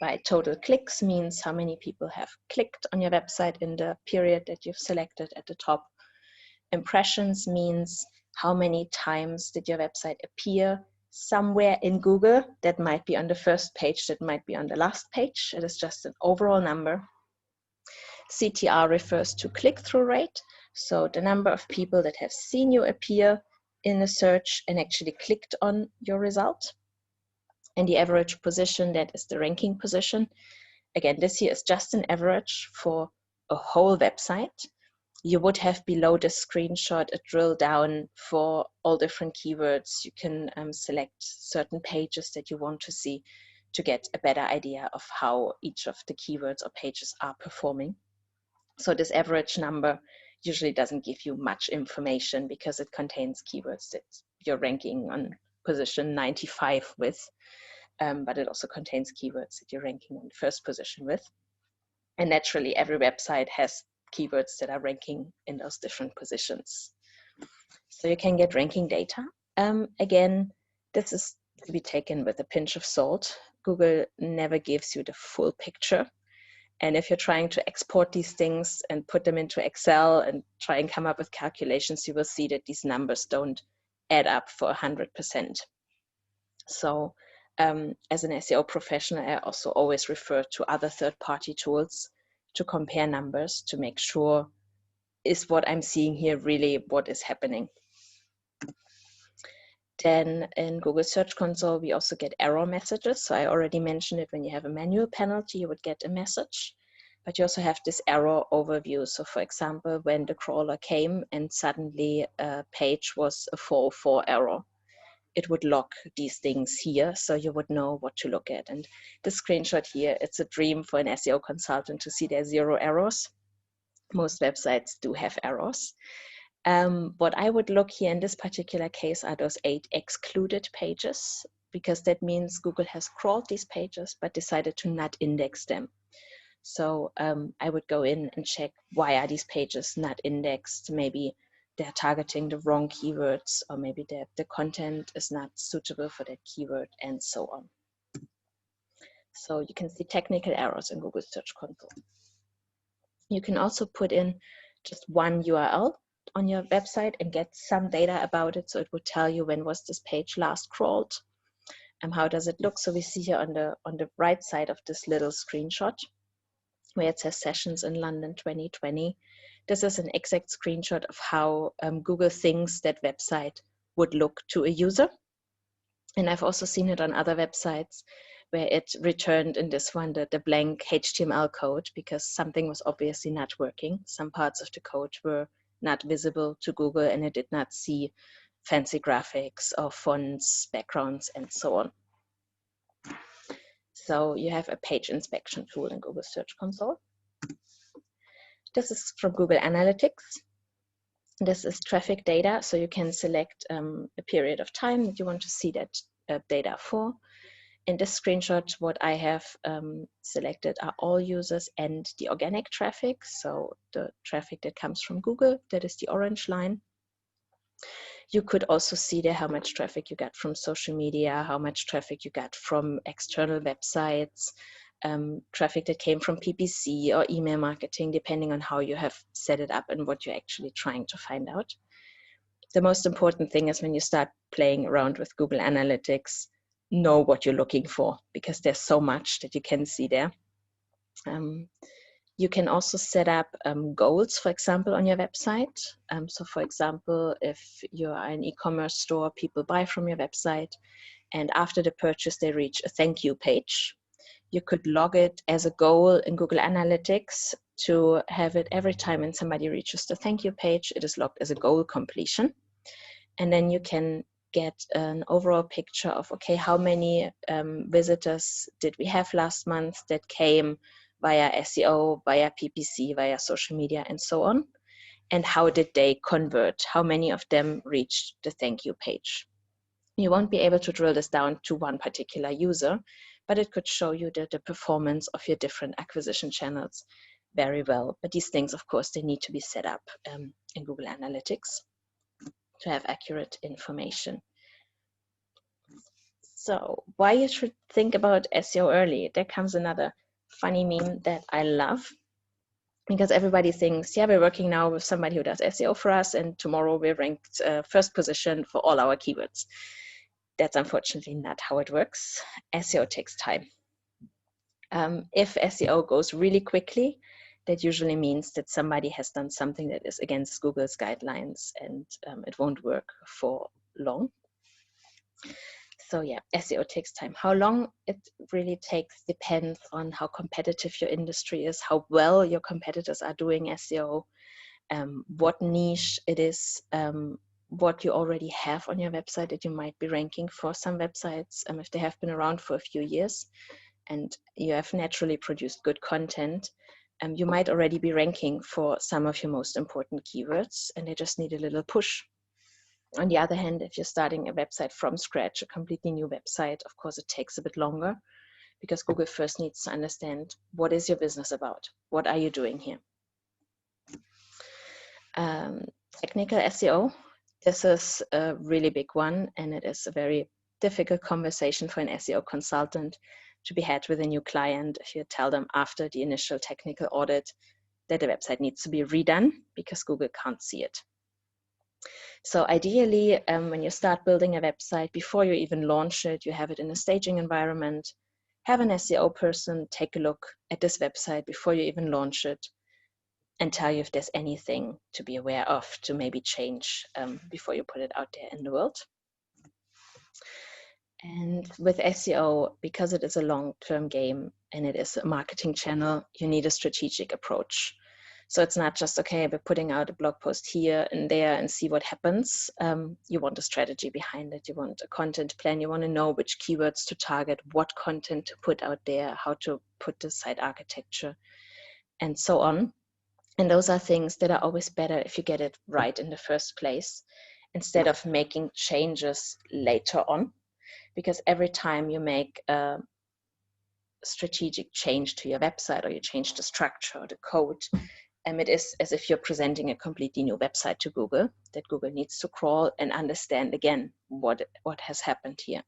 A: By total clicks means how many people have clicked on your website in the period that you've selected at the top. Impressions means how many times did your website appear somewhere in Google. That might be on the first page, that might be on the last page. It is just an overall number. CTR refers to click-through rate, so the number of people that have seen you appear in a search and actually clicked on your result. And the average position, that is the ranking position. Again, this here is just an average for a whole website. You would have below the screenshot a drill down for all different keywords. You can select certain pages that you want to see to get a better idea of how each of the keywords or pages are performing. So this average number usually doesn't give you much information, because it contains keywords that you're ranking on position 95 with. But it also contains keywords that you're ranking on first position with. And naturally, every website has keywords that are ranking in those different positions. So you can get ranking data. Again, this is to be taken with a pinch of salt. Google never gives you the full picture. And if you're trying to export these things and put them into Excel and try and come up with calculations, you will see that these numbers don't add up for 100%. So as an SEO professional, I also always refer to other third-party tools to compare numbers to make sure, is what I'm seeing here really what is happening? Then in Google Search Console, we also get error messages. So I already mentioned it, when you have a manual penalty, you would get a message, but you also have this error overview. So for example, when the crawler came and suddenly a page was a 404 error, it would log these things here, so you would know what to look at. And the screenshot here, it's a dream for an SEO consultant to see there's 0 errors. Most websites do have errors. What I would look here in this particular case are those 8 excluded pages, because that means Google has crawled these pages but decided to not index them. So I would go in and check, why are these pages not indexed? Maybe they're targeting the wrong keywords, or maybe the content is not suitable for that keyword, and so on. So you can see technical errors in Google Search Console. You can also put in just one URL on your website and get some data about it. So it would tell you, when was this page last crawled, and how does it look? So we see here on the right side of this little screenshot, where it says sessions in London 2020. This is an exact screenshot of how Google thinks that website would look to a user. And I've also seen it on other websites where it returned in this one the blank HTML code, because something was obviously not working. Some parts of the code were not visible to Google, and it did not see fancy graphics or fonts, backgrounds, and so on. So you have a page inspection tool in Google Search Console. This is from Google Analytics. This is traffic data, so you can select a period of time that you want to see that data for. In this screenshot, what I have selected are all users and the organic traffic, so the traffic that comes from Google, that is the orange line. You could also see there how much traffic you got from social media, how much traffic you got from external websites, traffic that came from PPC or email marketing, depending on how you have set it up and what you're actually trying to find out. The most important thing is, when you start playing around with Google Analytics, know what you're looking for, because there's so much that you can see there. You can also set up goals, for example, on your website. So for example, if you are an e-commerce store, people buy from your website, and after the purchase, they reach a thank you page. You could log it as a goal in Google Analytics to have it every time when somebody reaches the thank you page, it is logged as a goal completion. And then you can get an overall picture of, okay, how many visitors did we have last month that came via SEO, via PPC, via social media, and so on. And how did they convert? How many of them reached the thank you page? You won't be able to drill this down to one particular user, but it could show you the performance of your different acquisition channels very well. But these things, of course, they need to be set up in Google Analytics to have accurate information. So why you should think about SEO early? There comes another funny meme that I love, because everybody thinks, yeah, we're working now with somebody who does SEO for us, and tomorrow we're ranked first position for all our keywords. That's unfortunately not how it works. SEO takes time. If SEO goes really quickly, that usually means that somebody has done something that is against Google's guidelines, and it won't work for long. So yeah, SEO takes time. How long it really takes depends on how competitive your industry is, how well your competitors are doing SEO, what niche it is, what you already have on your website that you might be ranking for. Some websites, if they have been around for a few years and you have naturally produced good content, you might already be ranking for some of your most important keywords, and they just need a little push. On the other hand, if you're starting a website from scratch, a completely new website, of course, it takes a bit longer, because Google first needs to understand, what is your business about? What are you doing here? Technical SEO, this is a really big one, and it is a very difficult conversation for an SEO consultant to be had with a new client if you tell them after the initial technical audit that the website needs to be redone because Google can't see it. So ideally, when you start building a website, before you even launch it, you have it in a staging environment, have an SEO person take a look at this website before you even launch it, and tell you if there's anything to be aware of to maybe change before you put it out there in the world. And with SEO, because it is a long-term game and it is a marketing channel, you need a strategic approach. So it's not just, okay, we're putting out a blog post here and there and see what happens. You want a strategy behind it. You want a content plan. You want to know which keywords to target, what content to put out there, how to put the site architecture, and so on. And those are things that are always better if you get it right in the first place, instead of making changes later on. Because every time you make a strategic change to your website, or you change the structure or the code, it is as if you're presenting a completely new website to Google that Google needs to crawl and understand again what has happened here.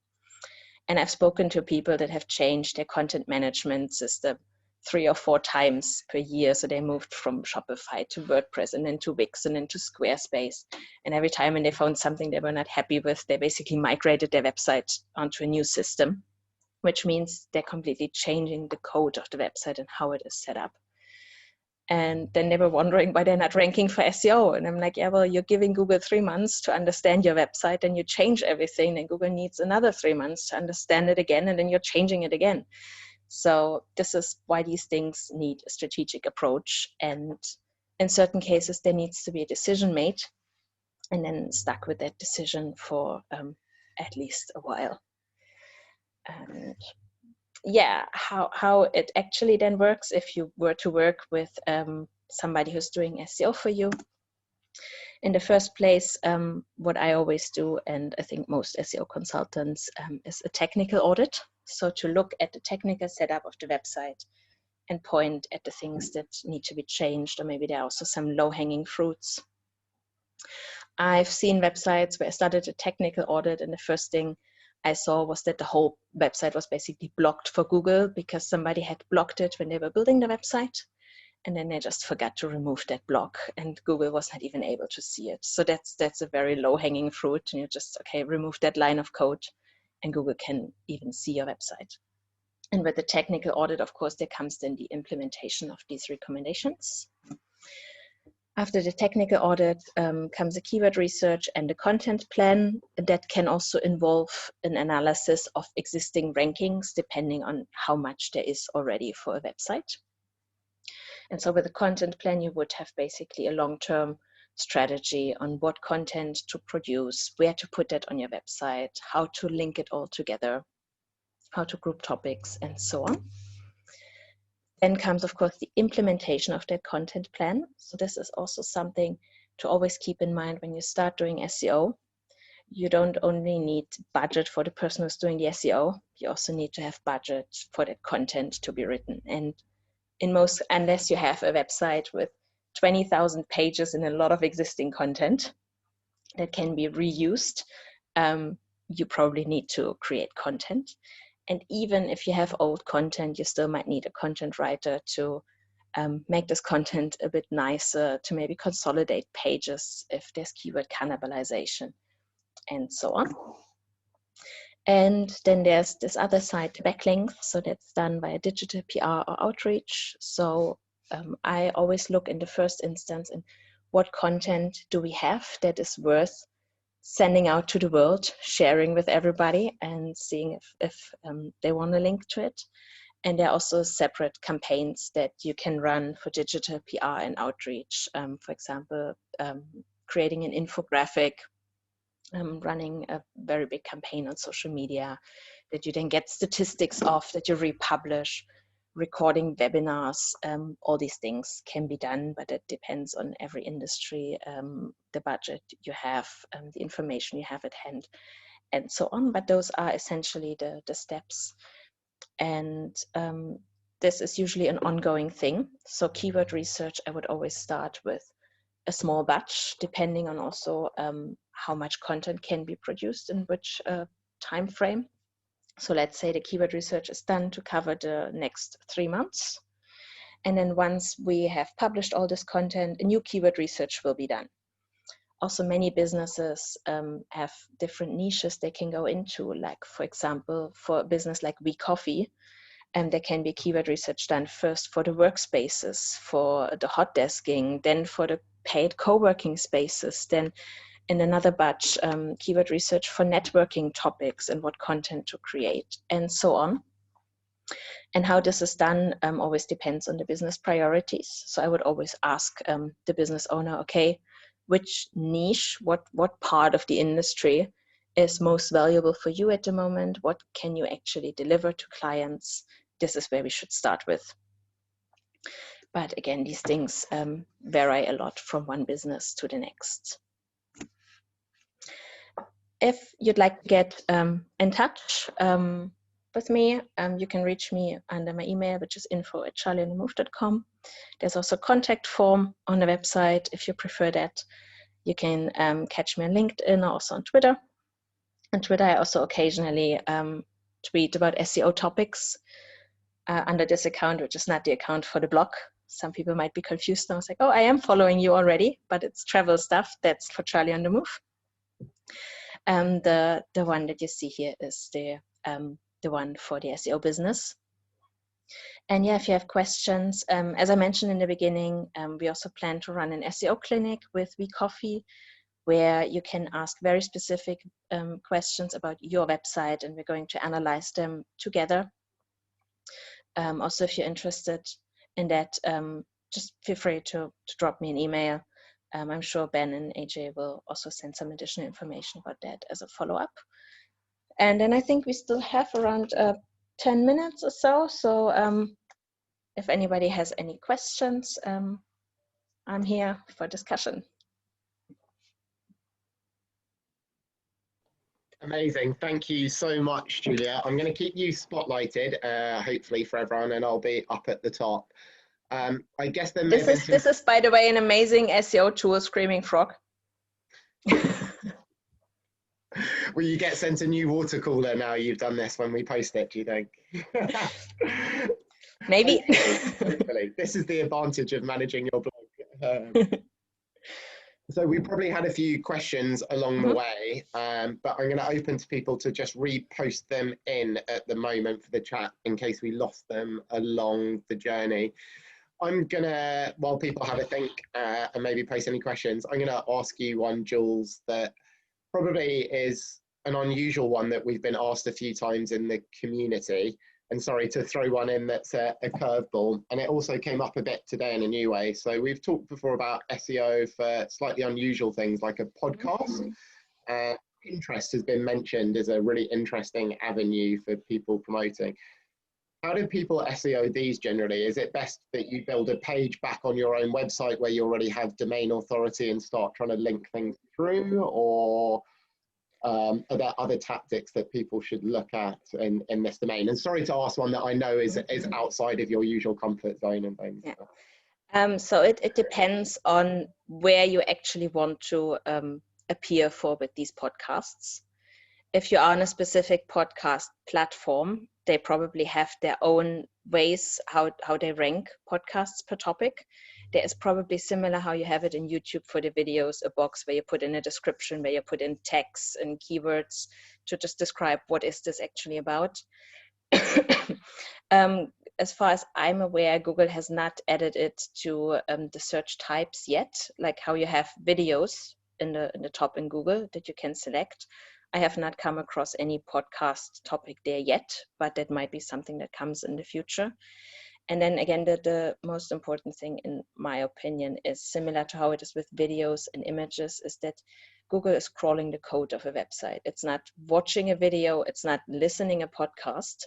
A: And I've spoken to people that have changed their content management system 3 or 4 times per year. So they moved from Shopify to WordPress and then to Wix and then to Squarespace. And every time when they found something they were not happy with, they basically migrated their website onto a new system, which means they're completely changing the code of the website and how it is set up. And then they were wondering why they're not ranking for SEO. And I'm like, yeah, well, you're giving Google 3 months to understand your website and you change everything. And Google needs another 3 months to understand it again. And then you're changing it again. So this is why these things need a strategic approach. And in certain cases, there needs to be a decision made and then stuck with that decision for at least a while. And yeah, how it actually then works if you were to work with somebody who's doing SEO for you. In the first place, what I always do, and I think most SEO consultants, is a technical audit. So to look at the technical setup of the website and point at the things that need to be changed, or maybe there are also some low-hanging fruits. I've seen websites where I started a technical audit and the first thing I saw was that the whole website was basically blocked for Google because somebody had blocked it when they were building the website. And then they just forgot to remove that block and Google was not even able to see it. So that's a very low-hanging fruit. And you just, okay, remove that line of code and Google can even see your website. And with the technical audit, of course, there comes then the implementation of these recommendations. After the technical audit comes a keyword research and a content plan that can also involve an analysis of existing rankings depending on how much there is already for a website. And so with a content plan, you would have basically a long-term strategy on what content to produce, where to put that on your website, how to link it all together, how to group topics, and so on. Then comes, of course, the implementation of that content plan. So this is also something to always keep in mind when you start doing SEO. You don't only need budget for the person who's doing the SEO, you also need to have budget for that content to be written. And unless you have a website with 20,000 pages and a lot of existing content that can be reused, you probably need to create content. And even if you have old content, you still might need a content writer to make this content a bit nicer, to maybe consolidate pages if there's keyword cannibalization, and so on. And then there's this other side, backlinks. So that's done by a digital PR or outreach. So I always look in the first instance in what content do we have that is worth sending out to the world, sharing with everybody and seeing if they want to link to it. And there are also separate campaigns that you can run for digital PR and outreach. For example, creating an infographic, running a very big campaign on social media that you then get statistics of, that you republish, recording webinars. All these things can be done, but it depends on every industry, the budget you have, the information you have at hand, and so on. But those are essentially the steps. And this is usually an ongoing thing. So keyword research, I would always start with a small batch, depending on also how much content can be produced in which time frame. So let's say the keyword research is done to cover the next 3 months. And then once we have published all this content, a new keyword research will be done. Also, many businesses have different niches they can go into. Like, for example, for a business like WeCoffee, there can be keyword research done first for the workspaces, for the hot desking, then for the paid co-working spaces, then in another batch, keyword research for networking topics and what content to create, and so on. And how this is done always depends on the business priorities. So I would always ask the business owner, okay, which niche, what part of the industry is most valuable for you at the moment? What can you actually deliver to clients? This is where we should start with. But again, these things vary a lot from one business to the next. If you'd like to get in touch with me, you can reach me under my email, which is info@charlieandthemove.com. There's also a contact form on the website if you prefer that. You can catch me on LinkedIn or also on Twitter. On Twitter, I also occasionally tweet about SEO topics under this account, which is not the account for the blog. Some people might be confused now. It's like, oh, I am following you already, but it's travel stuff. That's for Charlie on the Move. The one that you see here is the one for the SEO business. And yeah, if you have questions, as I mentioned in the beginning, we also plan to run an SEO clinic with WeCoffee, where you can ask very specific questions about your website, and we're going to analyze them together. Also, if you're interested in that, just feel free to drop me an email. I'm sure Ben and AJ will also send some additional information about that as a follow-up. And then I think we still have around 10 minutes or so. So if anybody has any questions, I'm here for discussion.
B: Amazing. Thank you so much, Julia. I'm going to keep you spotlighted, hopefully for everyone, and I'll be up at the top. I guess there may
A: this is, by the way, an amazing SEO tool, Screaming Frog.
B: Will you get sent a new water cooler now you've done this when we post it, do you think?
A: Maybe.
B: Hopefully. This is the advantage of managing your blog. So we probably had a few questions along the way, but I'm going to open to people to just repost them in at the moment for the chat in case we lost them along the journey. I'm going to, while people have a think and maybe post any questions, I'm going to ask you one, Jules, that probably is an unusual one that we've been asked a few times in the community. And sorry to throw one in that's a curveball. And it also came up a bit today in a new way. So we've talked before about SEO for slightly unusual things like a podcast. Pinterest has been mentioned as a really interesting avenue for people promoting. How do people SEO these generally? Is it best that you build a page back on your own website where you already have domain authority and start trying to link things through? Or are there other tactics that people should look at in this domain? And sorry to ask one that I know is outside of your usual comfort zone and things.
A: Yeah. So it depends on where you actually want to appear for with these podcasts. If you're on a specific podcast platform, they probably have their own ways how they rank podcasts per topic. There is probably similar how you have it in YouTube for the videos, a box where you put in a description, where you put in text and keywords to just describe what is this actually about. As far as I'm aware, Google has not added it to the search types yet, like how you have videos in the top in Google that you can select. I have not come across any podcast topic there yet, but that might be something that comes in the future. And then again, the most important thing, in my opinion, is similar to how it is with videos and images, is that Google is crawling the code of a website. It's not watching a video, it's not listening a podcast.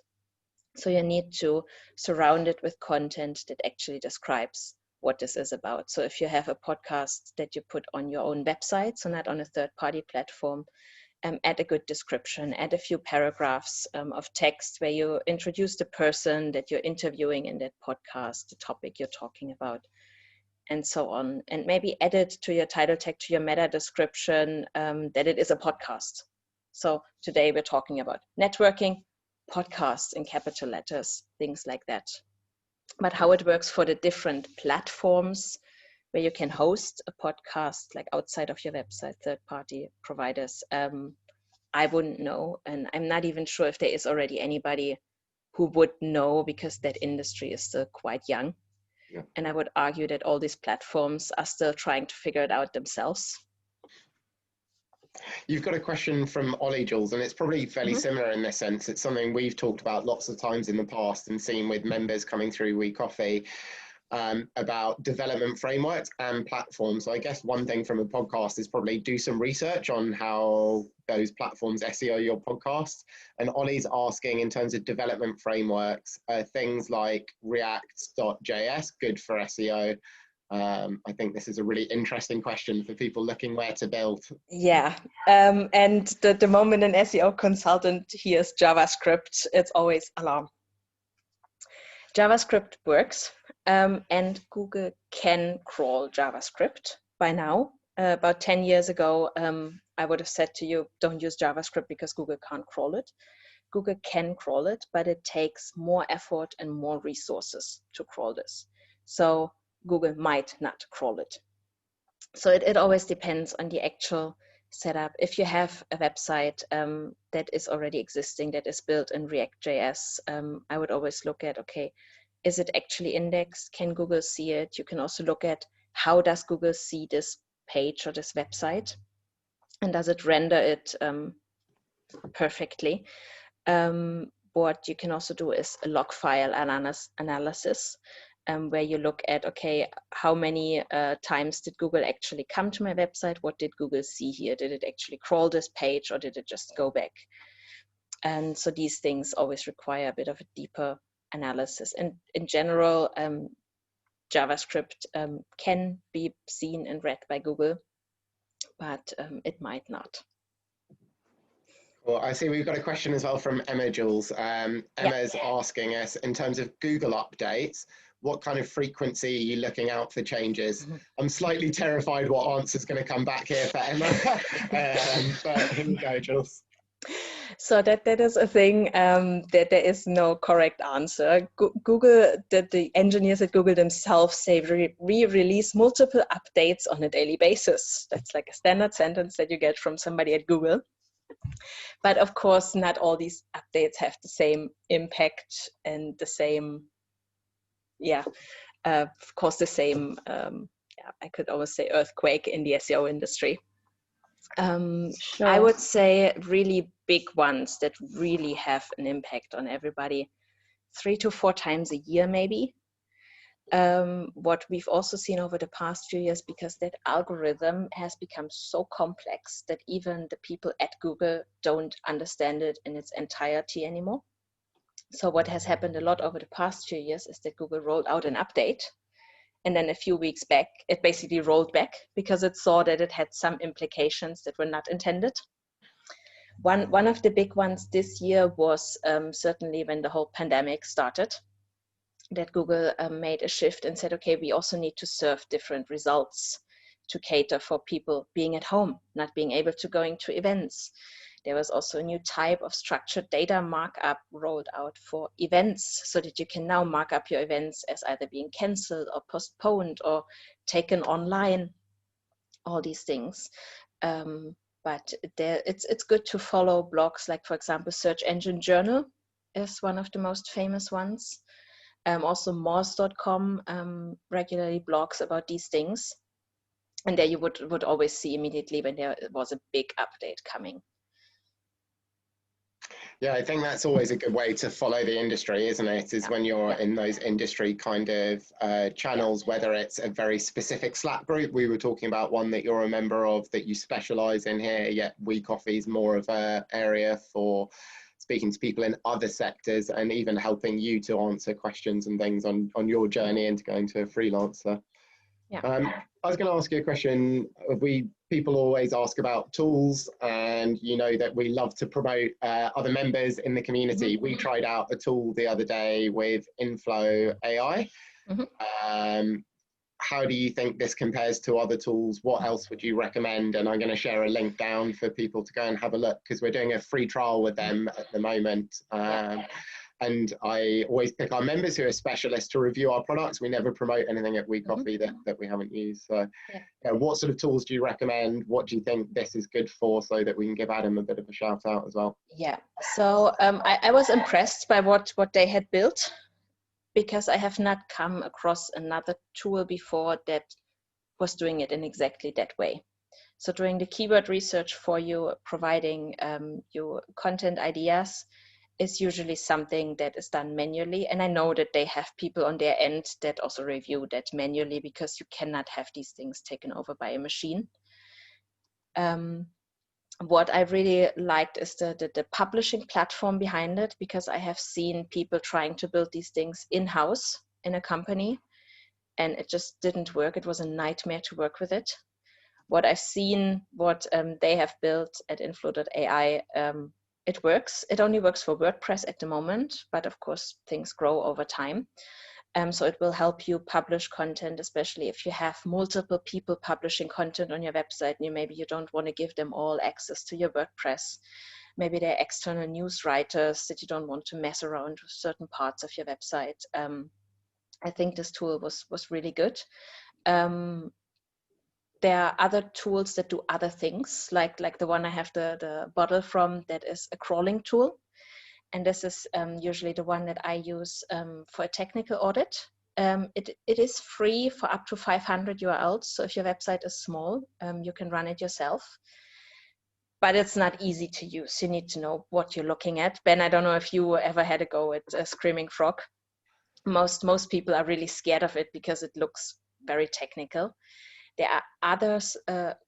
A: So you need to surround it with content that actually describes what this is about. So if you have a podcast that you put on your own website, so not on a third-party platform, add a good description, add a few paragraphs of text where you introduce the person that you're interviewing in that podcast, the topic you're talking about, and so on. And maybe add it to your title tag, to your meta description, that it is a podcast. So today we're talking about networking, podcast in capital letters, things like that. But how it works for the different platforms where you can host a podcast, like outside of your website, third-party providers, I wouldn't know. And I'm not even sure if there is already anybody who would know, because that industry is still quite young.
B: Yeah.
A: And I would argue that all these platforms are still trying to figure it out themselves.
B: You've got a question from Ollie, Jules, and it's probably fairly similar in this sense. It's something we've talked about lots of times in the past and seen with members coming through WeCoffee, about development frameworks and platforms. So I guess one thing from a podcast is probably do some research on how those platforms SEO your podcast. And Ollie's asking, in terms of development frameworks, things like React.js good for SEO? I think this is a really interesting question for people looking where to build.
A: Yeah, and the moment an SEO consultant hears JavaScript, it's always alarm. JavaScript works, and Google can crawl JavaScript by now. About 10 years ago, I would have said to you, don't use JavaScript because Google can't crawl it. Google can crawl it, but it takes more effort and more resources to crawl this. So Google might not crawl it. So it always depends on the actual setup. If you have a website that is already existing, that is built in React.js, I would always look at, okay, is it actually indexed? Can Google see it? You can also look at, how does Google see this page or this website? And does it render it perfectly? What you can also do is a log file analysis, where you look at, okay, how many times did Google actually come to my website? What did Google see here? Did it actually crawl this page, or did it just go back? And so these things always require a bit of a deeper analysis. And in general, JavaScript can be seen and read by Google, but it might not.
B: Well, I see we've got a question as well from Emma, Jules. Emma's asking us, in terms of Google updates, what kind of frequency are you looking out for changes? I'm slightly terrified what answer is going to come back here for Emma, but here you go, Jules.
A: So that is a thing, that there is no correct answer. Google, the engineers at Google themselves say we release multiple updates on a daily basis. That's like a standard sentence that you get from somebody at Google. But of course, not all these updates have the same impact and the same, of course, the same, I could always say earthquake in the SEO industry.
C: Sure.
A: I would say really big ones that really have an impact on everybody, 3 to 4 times a year, maybe. What we've also seen over the past few years, because that algorithm has become so complex that even the people at Google don't understand it in its entirety anymore. So what has happened a lot over the past few years is that Google rolled out an update, and then a few weeks back, it basically rolled back because it saw that it had some implications that were not intended. One of the big ones this year was certainly when the whole pandemic started, that Google made a shift and said, okay, we also need to serve different results to cater for people being at home, not being able to going to events. There was also a new type of structured data markup rolled out for events, so that you can now mark up your events as either being canceled or postponed or taken online, all these things. But it's good to follow blogs like, for example, Search Engine Journal is one of the most famous ones. Also Morse.com regularly blogs about these things. And there you would always see immediately when there was a big update coming.
B: Yeah, I think that's always a good way to follow the industry, isn't it? Is when you're in those industry kind of channels, whether it's a very specific Slack group. We were talking about one that you're a member of that you specialize in here, yet WeCoffee is more of an area for speaking to people in other sectors and even helping you to answer questions and things on your journey into going to a freelancer.
A: Yeah.
B: I was going to ask you a question. People always ask about tools, and you know that we love to promote other members in the community. We tried out a tool the other day with Inflow AI. how do you think this compares to other tools? What else would you recommend? And I'm going to share a link down for people to go and have a look, because we're doing a free trial with them at the moment. And I always pick our members who are specialists to review our products. We never promote anything at WeCoffee that we haven't used. So what sort of tools do you recommend? What do you think this is good for, so that we can give Adam a bit of a shout out as well?
A: Yeah, so I was impressed by what they had built, because I have not come across another tool before that was doing it in exactly that way. So doing the keyword research for you, providing your content ideas, is usually something that is done manually. And I know that they have people on their end that also review that manually, because you cannot have these things taken over by a machine. What I really liked is the publishing platform behind it, because I have seen people trying to build these things in-house in a company, and it just didn't work. It was a nightmare to work with it. What I've seen, what they have built at Inflow.ai, it works. It only works for WordPress at the moment, but of course things grow over time. So it will help you publish content, especially if you have multiple people publishing content on your website, and maybe you don't want to give them all access to your WordPress. Maybe they're external news writers that you don't want to mess around with certain parts of your website. I think this tool was really good. There are other tools that do other things, like the one I have the bottle from, that is a crawling tool. And this is usually the one that I use for a technical audit. It is free for up to 500 URLs. So if your website is small, you can run it yourself. But it's not easy to use. You need to know what you're looking at. Ben, I don't know if you ever had a go at a Screaming Frog. Most people are really scared of it because it looks very technical. There are others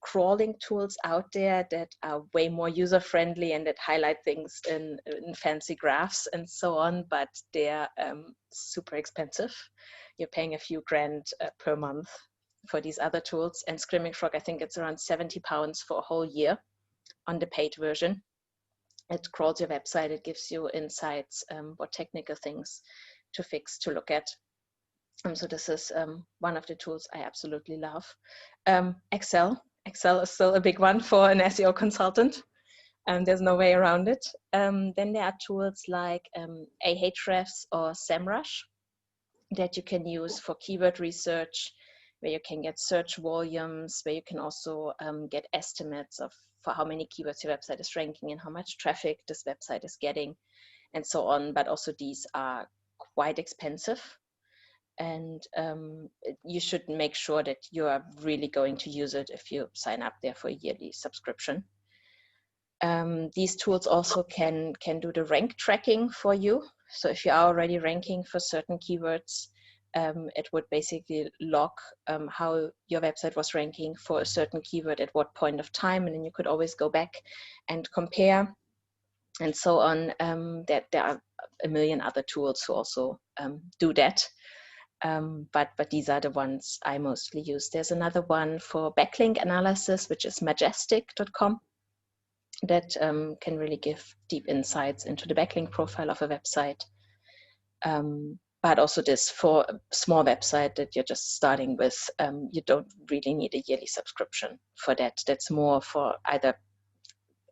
A: crawling tools out there that are way more user-friendly and that highlight things in fancy graphs and so on, but they're super expensive. You're paying a few grand per month for these other tools. And Screaming Frog, I think it's around £70 for a whole year on the paid version. It crawls your website, it gives you insights, what technical things to fix, to look at. So this is one of the tools I absolutely love. Excel is still a big one for an SEO consultant. There's no way around it. Then there are tools like Ahrefs or SEMrush that you can use for keyword research, where you can get search volumes, where you can also get estimates for how many keywords your website is ranking and how much traffic this website is getting, and so on. But also these are quite expensive. And you should make sure that you are really going to use it if you sign up there for a yearly subscription. These tools also can do the rank tracking for you. So if you are already ranking for certain keywords, it would basically log how your website was ranking for a certain keyword at what point of time, and then you could always go back and compare and so on. There are a million other tools who also do that. But these are the ones I mostly use. There's another one for backlink analysis, which is majestic.com, that can really give deep insights into the backlink profile of a website. But also this for a small website that you're just starting with, you don't really need a yearly subscription for that. That's more for either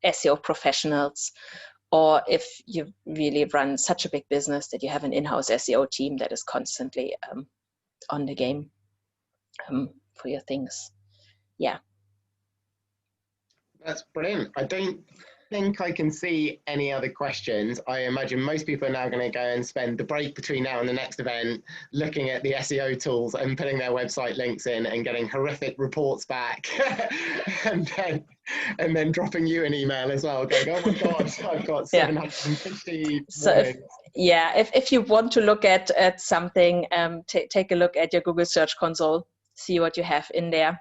A: SEO professionals, or if you really run such a big business that you have an in-house SEO team that is constantly on the game for your things. Yeah.
B: That's brilliant. I don't think I can see any other questions. I imagine most people are now going to go and spend the break between now and the next event looking at the SEO tools and putting their website links in and getting horrific reports back and then dropping you an email as well, going, oh my God, I've got 750
A: So if you want to look at something, take a look at your Google Search Console, see what you have in there.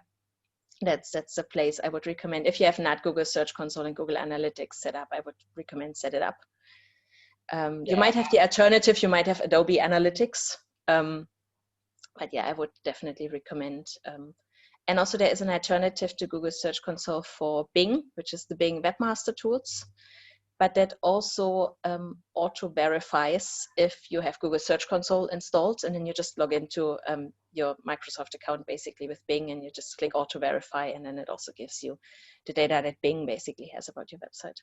A: That's the place I would recommend. If you have not Google Search Console and Google Analytics set up, I would recommend set it up. You might have the alternative, you might have Adobe Analytics, but yeah, I would definitely recommend. And also there is an alternative to Google Search Console for Bing, which is the Bing Webmaster Tools. but that also auto-verifies if you have Google Search Console installed, and then you just log into your Microsoft account basically with Bing, and you just click auto-verify, and then it also gives you the data that Bing basically has about your website.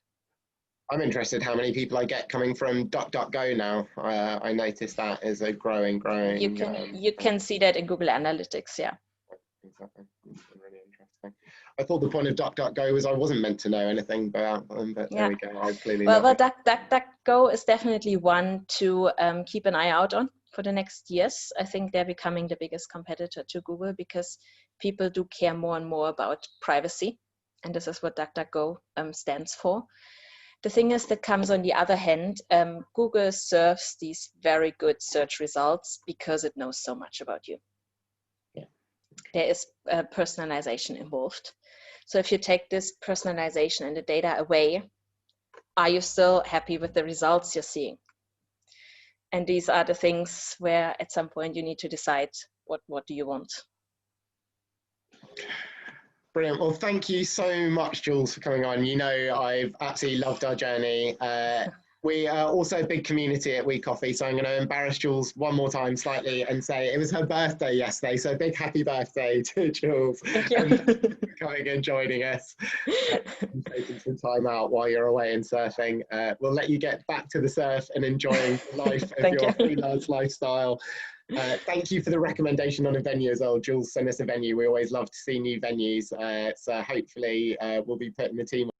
B: I'm interested how many people I get coming from DuckDuckGo now. I noticed that as a growing.
A: You can see that in Google Analytics, yeah.
B: Exactly. Really interesting. I thought the point of DuckDuckGo was I wasn't meant to know anything about them, but there we go. I clearly
A: well, DuckDuckGo is definitely one to keep an eye out on for the next years. I think they're becoming the biggest competitor to Google because people do care more and more about privacy, and this is what DuckDuckGo stands for. The thing is that comes on the other hand, Google serves these very good search results because it knows so much about you. There is personalization involved. So if you take this personalization and the data away, are you still happy with the results you're seeing? And these are the things where at some point you need to decide what do you want.
B: Brilliant. Well, thank you so much, Jules, for coming on. You know, I've absolutely loved our journey. We are also a big community at WeCoffee, so I'm going to embarrass Jules one more time slightly and say it was her birthday yesterday, so big happy birthday to Jules.
A: Thank you.
B: And thank you for coming and joining us, taking some time out while you're away and surfing. We'll let you get back to the surf and enjoying the life of your freelance lifestyle. Thank you for the recommendation on a venue as well. Jules sent us a venue. We always love to see new venues, so hopefully we'll be putting the team